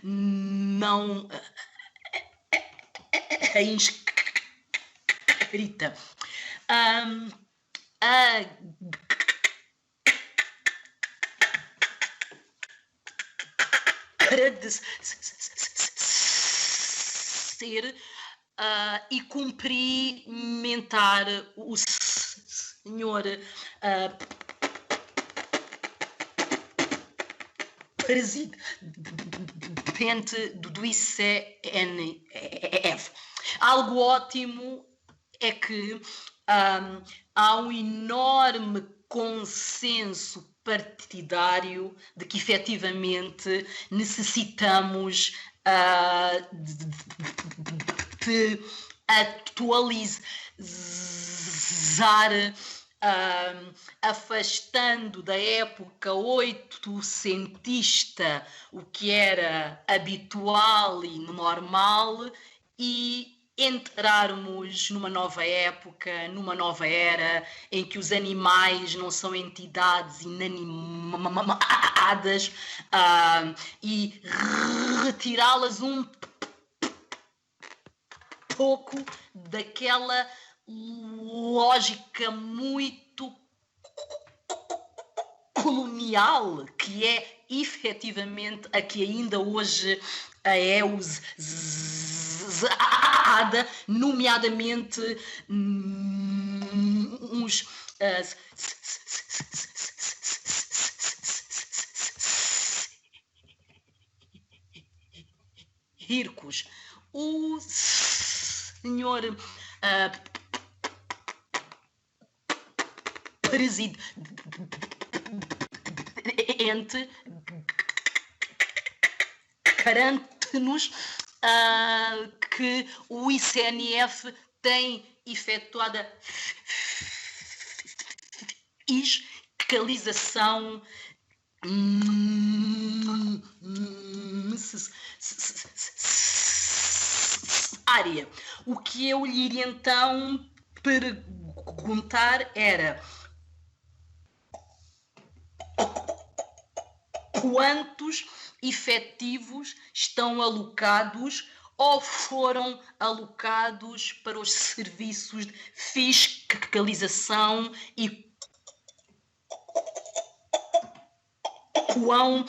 não inscrita. Agradecer e cumprimentar o senhor presidente do ICNF. Algo ótimo é que há um enorme consenso partidário de que efetivamente necessitamos de atualizar, afastando da época oitocentista o que era habitual e normal e entrarmos numa nova época, numa nova era em que os animais não são entidades inanimadas e retirá-las um pouco daquela lógica muito colonial que é efetivamente a que ainda hoje é usada, nomeadamente uns circos. O senhor presidente garante-nos que o ICNF tem efetuado a fiscalização necessária. O que eu lhe iria então perguntar era quantos efetivos estão alocados ou foram alocados para os serviços de fiscalização e quão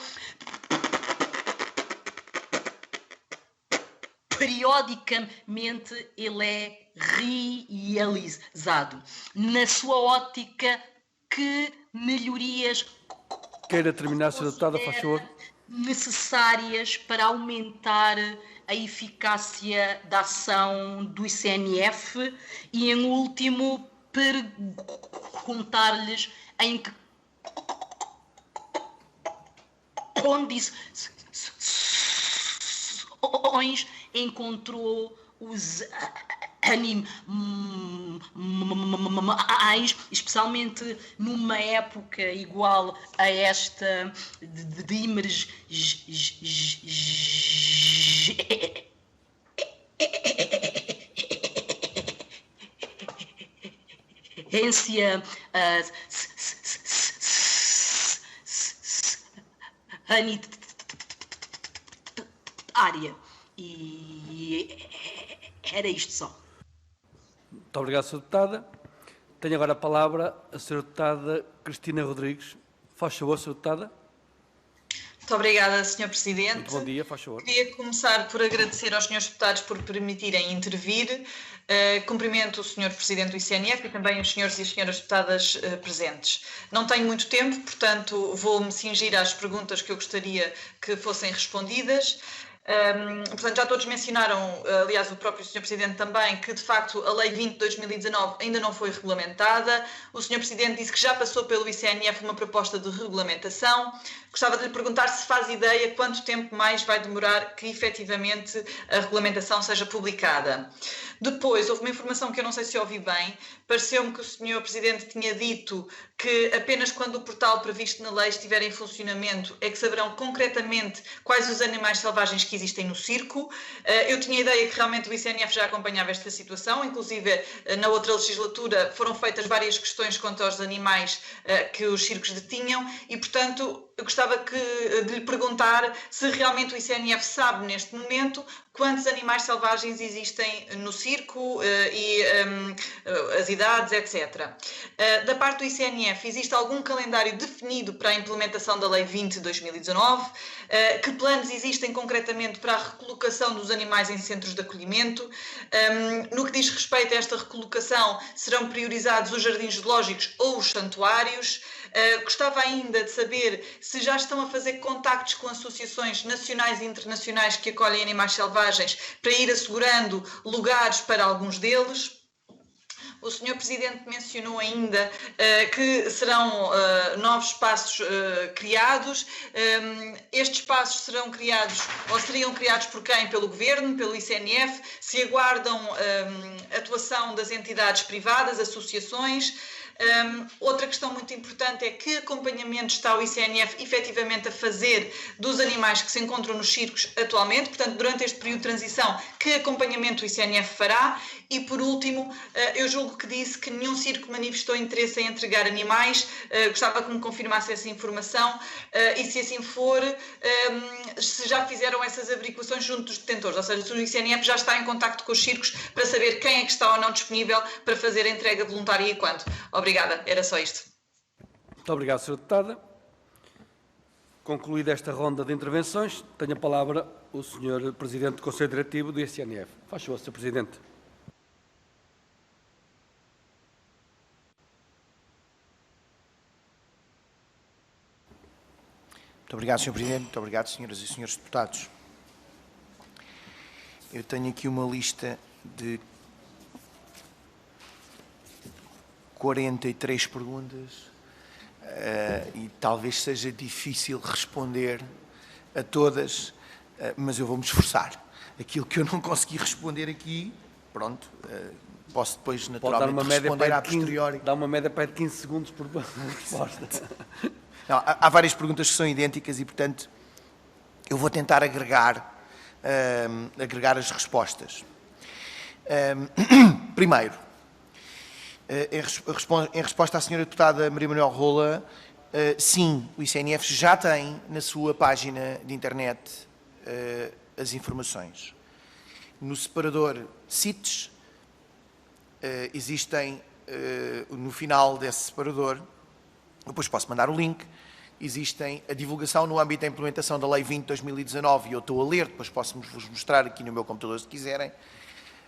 periodicamente ele é realizado. Na sua ótica, que melhorias queira terminar, Sra. Deputada, faz favor. Necessárias para aumentar a eficácia da ação do ICNF e, em último, perguntar-lhes em que condições encontrou os animais, especialmente numa época igual a esta de emergência sanitária. E era isto só. Muito obrigado, Sra. Deputada. Tenho agora a palavra a Sra. Deputada Cristina Rodrigues. Faz favor, Sra. Deputada. Muito obrigada, Sr. Presidente. Muito bom dia, faz favor. Queria começar por agradecer aos Srs. Deputados por permitirem intervir. Cumprimento o Sr. Presidente do ICNF e também os Srs. e as Sras. Deputadas presentes. Não tenho muito tempo, portanto, vou-me cingir às perguntas que eu gostaria que fossem respondidas. Portanto, já todos mencionaram, aliás, o próprio Sr. Presidente também, que de facto a Lei 20 de 2019 ainda não foi regulamentada. O Sr. Presidente disse que já passou pelo ICNF uma proposta de regulamentação. Gostava de lhe perguntar se faz ideia quanto tempo mais vai demorar que efetivamente a regulamentação seja publicada. Depois, houve uma informação que eu não sei se ouvi bem, pareceu-me que o Sr. Presidente tinha dito que apenas quando o portal previsto na lei estiver em funcionamento é que saberão concretamente quais os animais selvagens que existem no circo. Eu tinha a ideia que realmente o ICNF já acompanhava esta situação, inclusive na outra legislatura foram feitas várias questões quanto aos animais que os circos detinham e, portanto, eu gostava de lhe perguntar se realmente o ICNF sabe neste momento quantos animais selvagens existem no circo e as idades, etc. Da parte do ICNF, existe algum calendário definido para a implementação da Lei 20 de 2019? Que planos existem concretamente para a recolocação dos animais em centros de acolhimento? No que diz respeito a esta recolocação, serão priorizados os jardins zoológicos ou os santuários? Gostava ainda de saber se já estão a fazer contactos com associações nacionais e internacionais que acolhem animais selvagens para ir assegurando lugares para alguns deles. O Sr. Presidente mencionou ainda que serão novos espaços criados. Estes espaços serão criados ou seriam criados por quem? Pelo Governo, pelo ICNF? Se aguardam atuação das entidades privadas, associações? Outra questão muito importante é que acompanhamento está o ICNF efetivamente a fazer dos animais que se encontram nos circos atualmente, portanto, durante este período de transição, que acompanhamento o ICNF fará? E, por último, eu julgo que disse que nenhum circo manifestou interesse em entregar animais. Gostava que me confirmasse essa informação e, se assim for, se já fizeram essas averiguações junto dos detentores, ou seja, se o ICNF já está em contacto com os circos para saber quem é que está ou não disponível para fazer a entrega voluntária e quando. Obrigada, era só isto. Muito obrigado, Sra. Deputada. Concluída esta ronda de intervenções, tenho a palavra o Sr. Presidente do Conselho Diretivo do ICNF. Faz favor, Sr. Presidente. Muito obrigado, Sr. Presidente. Muito obrigado, senhoras e senhores deputados. Eu tenho aqui uma lista de 43 perguntas e talvez seja difícil responder a todas, mas eu vou-me esforçar. Aquilo que eu não consegui responder aqui, pronto, posso depois naturalmente responder a posteriori. Dá uma média para 15 segundos por resposta. Não, há várias perguntas que são idênticas e, portanto, eu vou tentar agregar as respostas. Primeiro, em resposta à senhora deputada Maria Manuel Rola, sim, o ICNF já tem na sua página de internet as informações. No separador CITES, existem, no final desse separador, depois posso mandar o link, existem a divulgação no âmbito da implementação da Lei 20 de 2019, e eu estou a ler, depois posso-vos mostrar aqui no meu computador se quiserem,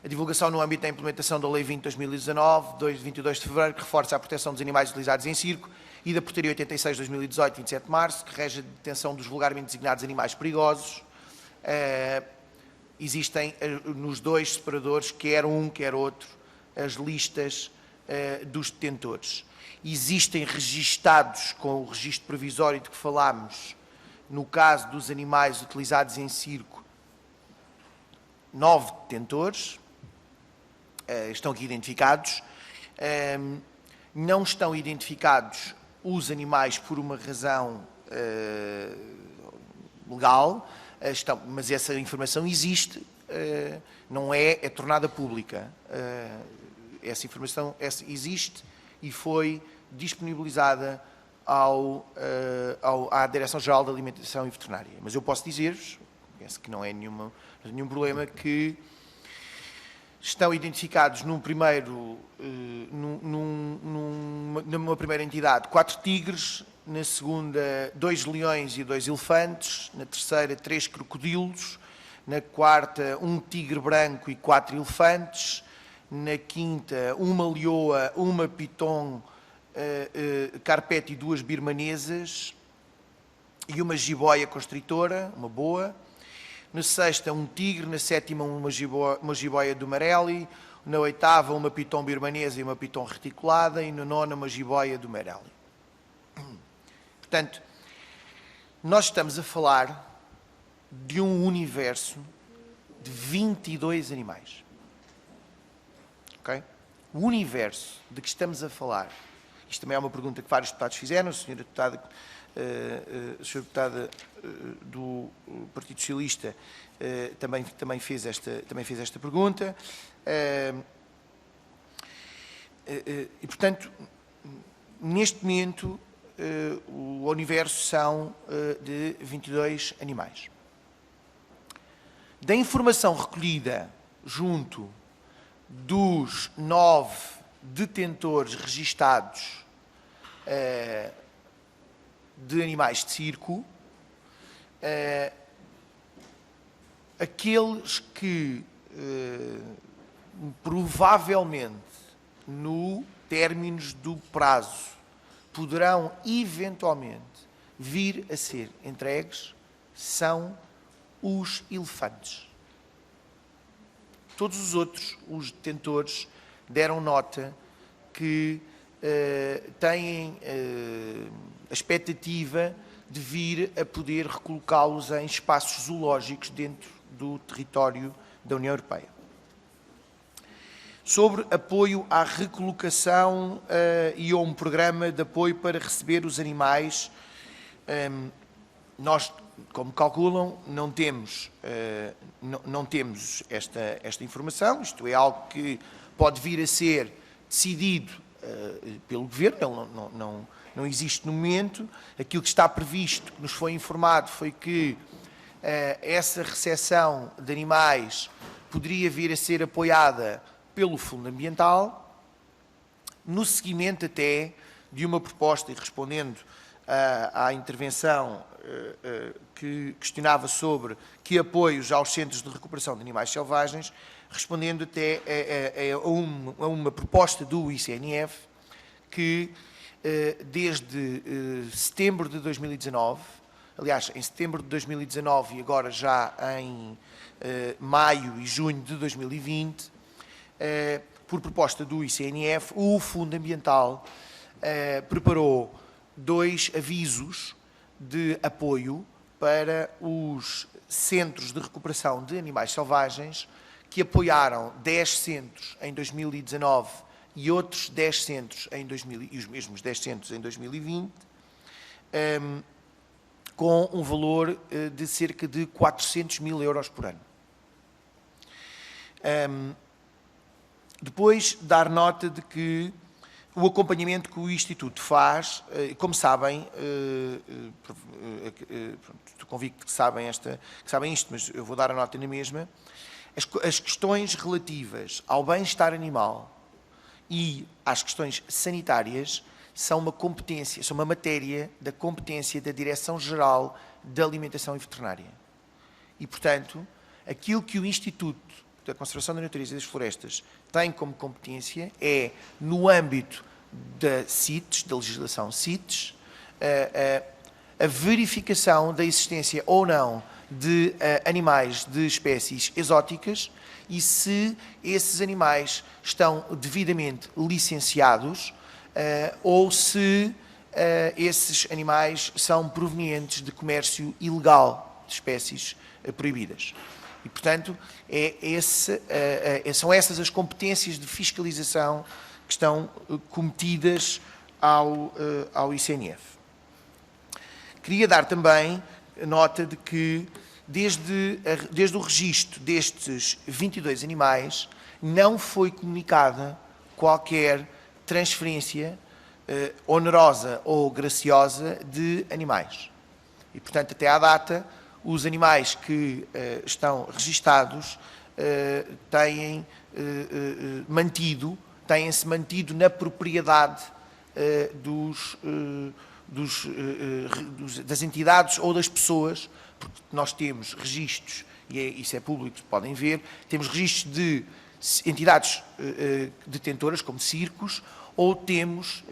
a divulgação no âmbito da implementação da Lei 20 de 2019, 22 de fevereiro, que reforça a proteção dos animais utilizados em circo, e da Portaria 86 de 2018, 27 de março, que rege a detenção dos vulgarmente designados animais perigosos. Existem nos dois separadores, quer um, quer outro, as listas dos detentores. Existem registados com o registro provisório de que falámos, no caso dos animais utilizados em circo, 9 detentores, estão aqui identificados. Não estão identificados os animais por uma razão legal, mas essa informação existe, não é tornada pública. Essa informação existe e foi disponibilizada à Direção-Geral da Alimentação e Veterinária. Mas eu posso dizer-vos, penso que não é nenhum problema, que estão identificados numa primeira entidade 4 tigres, na segunda 2 leões e 2 elefantes, na terceira 3 crocodilos, na quarta 1 tigre branco e 4 elefantes, na quinta 1 leoa, 1 piton, carpete e 2 birmanesas e 1 jiboia constritora, uma boa. na sexta um tigre, na sétima uma jiboia do Marelli, na oitava uma piton birmanesa e uma piton reticulada e na nona uma jiboia do Marelli. Portanto, nós estamos a falar de um universo de 22 animais. Okay? O universo de que estamos a falar, isto também é uma pergunta que vários deputados fizeram, a senhora deputada, do Partido Socialista também fez esta pergunta. E, portanto, neste momento, o universo são de 22 animais. Da informação recolhida junto dos 9 detentores registados de animais de circo, aqueles que provavelmente no términos do prazo poderão eventualmente vir a ser entregues são os elefantes. Todos os outros, os detentores, deram nota que têm a expectativa de vir a poder recolocá-los em espaços zoológicos dentro do território da União Europeia. Sobre apoio à recolocação e a um programa de apoio para receber os animais, nós, como calculam, não temos esta informação. Isto é algo que pode vir a ser decidido pelo Governo, não existe no momento. Aquilo que está previsto, que nos foi informado, foi que essa recepção de animais poderia vir a ser apoiada pelo Fundo Ambiental, no seguimento até de uma proposta, e respondendo à intervenção que questionava sobre que apoios aos centros de recuperação de animais selvagens, respondendo até a uma proposta do ICNF que desde setembro de 2019, aliás, em setembro de 2019 e agora já em maio e junho de 2020, por proposta do ICNF, o Fundo Ambiental preparou 2 avisos de apoio para os centros de recuperação de animais selvagens, que apoiaram 10 centros em 2019 e outros 10 centros e os mesmos 10 centros em 2020, com um valor de cerca de 400 mil euros por ano. Depois, dar nota de que o acompanhamento que o Instituto faz, como sabem, estou convicto que sabem isto, mas eu vou dar a nota na mesma, as questões relativas ao bem-estar animal e às questões sanitárias são uma matéria da competência da Direção-Geral da Alimentação e Veterinária. E, portanto, aquilo que o Instituto da Conservação da Natureza e das Florestas tem como competência é, no âmbito da CITES, da legislação CITES, a verificação da existência ou não de animais de espécies exóticas e se esses animais estão devidamente licenciados ou se esses animais são provenientes de comércio ilegal de espécies proibidas. E, portanto, são essas as competências de fiscalização que estão cometidas ao ICNF. Queria dar também nota de que, desde o registro destes 22 animais, não foi comunicada qualquer transferência onerosa ou graciosa de animais. E, portanto, até à data, os animais que estão registados têm-se mantido na propriedade das entidades ou das pessoas, porque nós temos registros, e isso é público, podem ver, temos registros de entidades detentoras, como circos, ou temos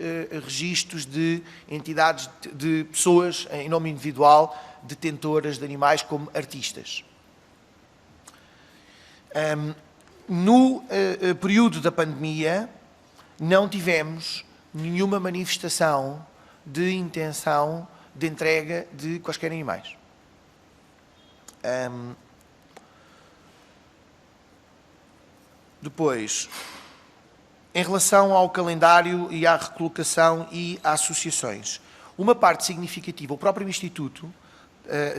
registros de entidades de pessoas em nome individual detentoras de animais como artistas. No período da pandemia, não tivemos nenhuma manifestação de intenção de entrega de quaisquer animais. Depois, em relação ao calendário e à recolocação e a associações, uma parte significativa, o próprio Instituto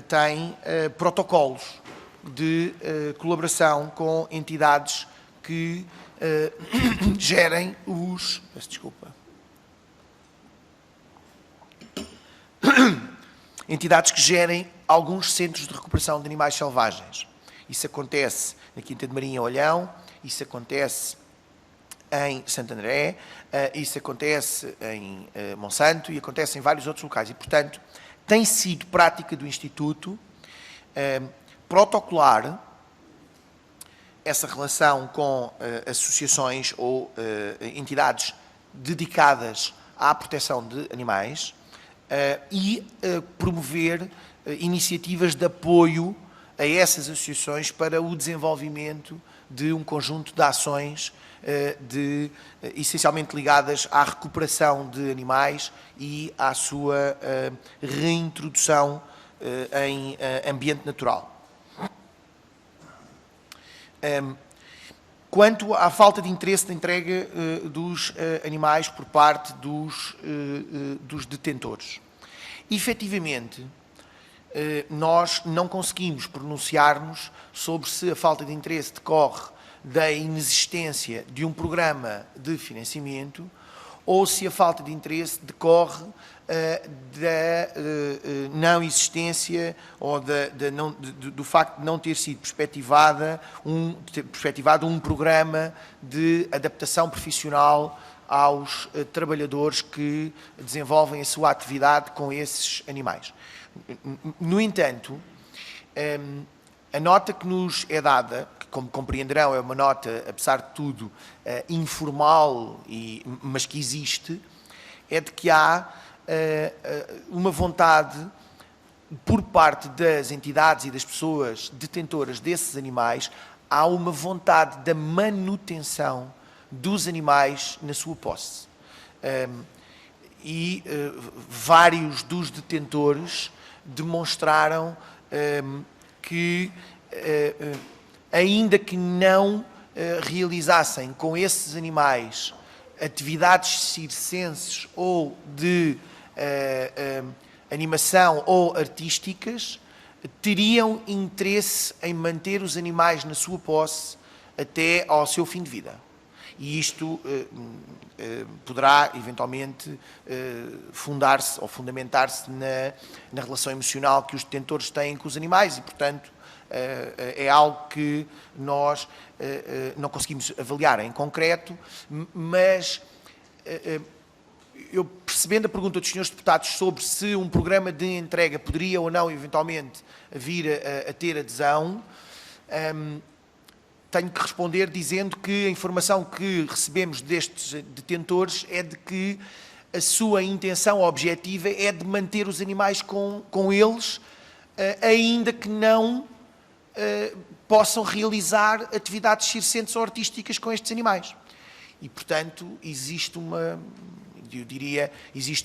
tem protocolos de colaboração com entidades que gerem os... Peço desculpa. Entidades que gerem alguns centros de recuperação de animais selvagens. Isso acontece na Quinta de Marinha, Olhão, isso acontece em Santo André, isso acontece em Monsanto e acontece em vários outros locais. E, portanto, tem sido prática do Instituto protocolar essa relação com associações ou entidades dedicadas à proteção de animais e promover iniciativas de apoio a essas associações para o desenvolvimento de um conjunto de ações essencialmente ligadas à recuperação de animais e à sua reintrodução em ambiente natural. Quanto à falta de interesse na entrega dos animais por parte dos detentores, efetivamente, nós não conseguimos pronunciar-nos sobre se a falta de interesse decorre da inexistência de um programa de financiamento ou se a falta de interesse decorre da não existência ou do facto de não ter sido perspectivado um programa de adaptação profissional aos trabalhadores que desenvolvem a sua atividade com esses animais. No entanto, a nota que nos é dada, que como compreenderão é uma nota, apesar de tudo, informal, mas que existe, é de que há uma vontade por parte das entidades e das pessoas detentoras desses animais, há uma vontade da manutenção dos animais na sua posse. Vários dos detentores demonstraram que, ainda que não realizassem com esses animais atividades circenses ou de animação ou artísticas, teriam interesse em manter os animais na sua posse até ao seu fim de vida. E isto poderá, eventualmente, fundar-se ou fundamentar-se na relação emocional que os detentores têm com os animais e, portanto, é algo que nós não conseguimos avaliar em concreto, mas eu, percebendo a pergunta dos senhores deputados sobre se um programa de entrega poderia ou não, eventualmente, vir a ter adesão, tenho que responder dizendo que a informação que recebemos destes detentores é de que a sua intenção objetiva é de manter os animais com eles, ainda que não possam realizar atividades circenses ou artísticas com estes animais. E, portanto, existe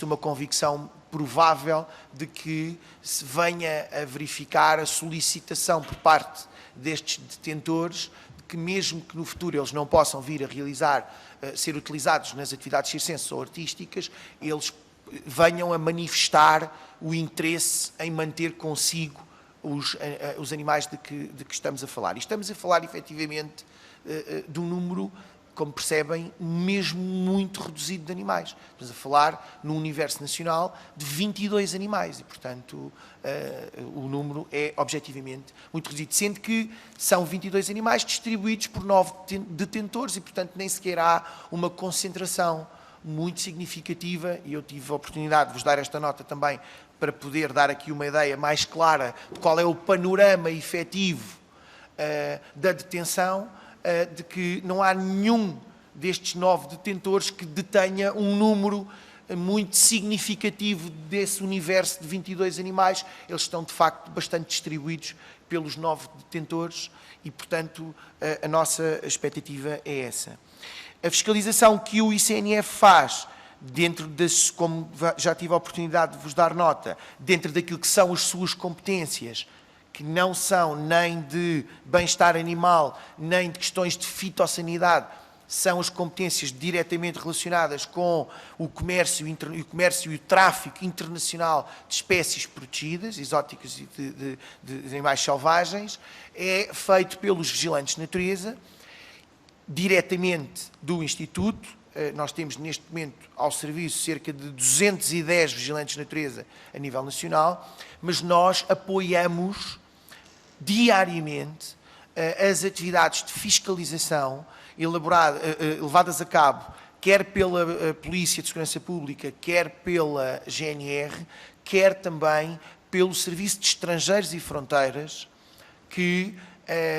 uma convicção provável de que se venha a verificar a solicitação por parte destes detentores de que, mesmo que no futuro eles não possam vir a realizar, ser utilizados nas atividades circenses ou artísticas, eles venham a manifestar o interesse em manter consigo os animais de que estamos a falar. E estamos a falar, efetivamente, de um número, como percebem, mesmo muito reduzido de animais. Estamos a falar, no universo nacional, de 22 animais e, portanto, o número é, objetivamente, muito reduzido. Sendo que são 22 animais distribuídos por 9 detentores e, portanto, nem sequer há uma concentração muito significativa, e eu tive a oportunidade de vos dar esta nota também para poder dar aqui uma ideia mais clara de qual é o panorama efetivo da detenção, de que não há nenhum destes 9 detentores que detenha um número muito significativo desse universo de 22 animais. Eles estão, de facto, bastante distribuídos pelos 9 detentores e, portanto, a nossa expectativa é essa. A fiscalização que o ICNF faz, dentro das, como já tive a oportunidade de vos dar nota, dentro daquilo que são as suas competências, que não são nem de bem-estar animal, nem de questões de fitossanidade, são as competências diretamente relacionadas com o comércio e o tráfico internacional de espécies protegidas, exóticas e de animais selvagens, é feito pelos vigilantes de natureza, diretamente do Instituto. Nós temos neste momento ao serviço cerca de 210 vigilantes de natureza a nível nacional, mas nós apoiamos diariamente as atividades de fiscalização levadas a cabo, quer pela Polícia de Segurança Pública, quer pela GNR, quer também pelo Serviço de Estrangeiros e Fronteiras, que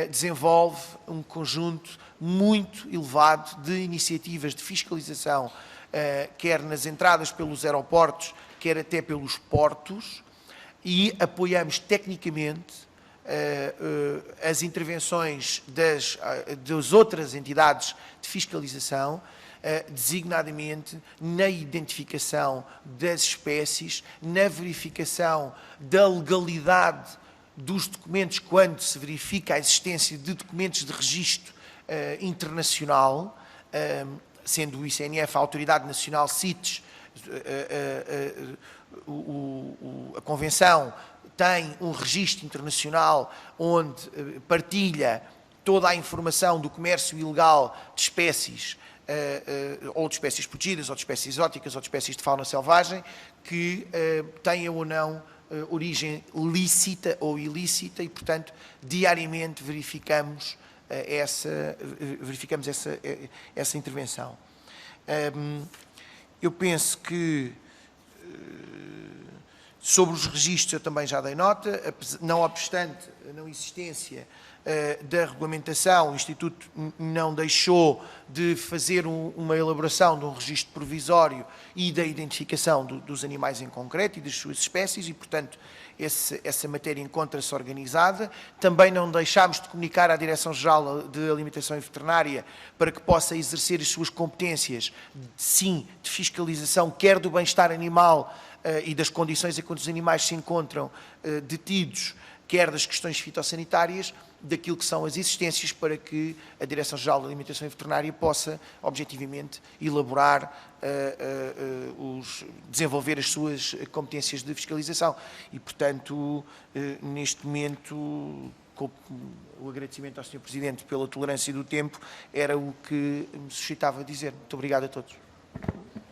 desenvolve um conjunto muito elevado de iniciativas de fiscalização, quer nas entradas pelos aeroportos, quer até pelos portos, e apoiamos tecnicamente as intervenções das outras entidades de fiscalização, designadamente na identificação das espécies, na verificação da legalidade dos documentos, quando se verifica a existência de documentos de registro internacional, sendo o ICNF a Autoridade Nacional CITES, a Convenção tem um registro internacional onde partilha toda a informação do comércio ilegal de espécies, ou de espécies protegidas, ou de espécies exóticas, ou de espécies de fauna selvagem, que tenham ou não origem lícita ou ilícita e, portanto, diariamente verificamos essa intervenção. Eu penso que sobre os registros eu também já dei nota, não obstante a não existência da regulamentação, o Instituto não deixou de fazer uma elaboração de um registro provisório e da identificação dos animais em concreto e das suas espécies e, portanto, essa matéria encontra-se organizada. Também não deixámos de comunicar à Direção-Geral de Alimentação e Veterinária para que possa exercer as suas competências, sim, de fiscalização, quer do bem-estar animal e das condições em que os animais se encontram detidos, quer das questões fitossanitárias, daquilo que são as existências, para que a Direção-Geral de Alimentação e Veterinária possa, objetivamente, elaborar, desenvolver as suas competências de fiscalização. E, portanto, neste momento, com o agradecimento ao Sr. Presidente pela tolerância do tempo, era o que me suscitava a dizer. Muito obrigado a todos.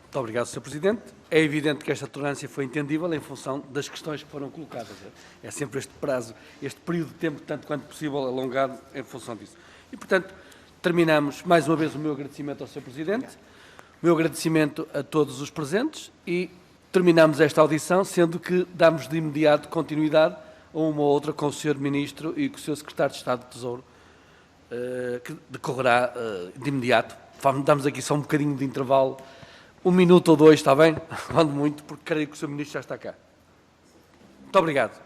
Muito obrigado, Sr. Presidente. É evidente que esta tolerância foi entendível em função das questões que foram colocadas. É sempre este prazo, este período de tempo, tanto quanto possível, alongado em função disso. E, portanto, terminamos mais uma vez o meu agradecimento ao Sr. Presidente, o meu agradecimento a todos os presentes e terminamos esta audição, sendo que damos de imediato continuidade a uma ou outra com o Sr. Ministro e com o Sr. Secretário de Estado do Tesouro, que decorrerá de imediato. Damos aqui só um bocadinho de intervalo, 1 minuto ou 2, está bem? Quando muito, porque creio que o Sr. Ministro já está cá. Muito obrigado.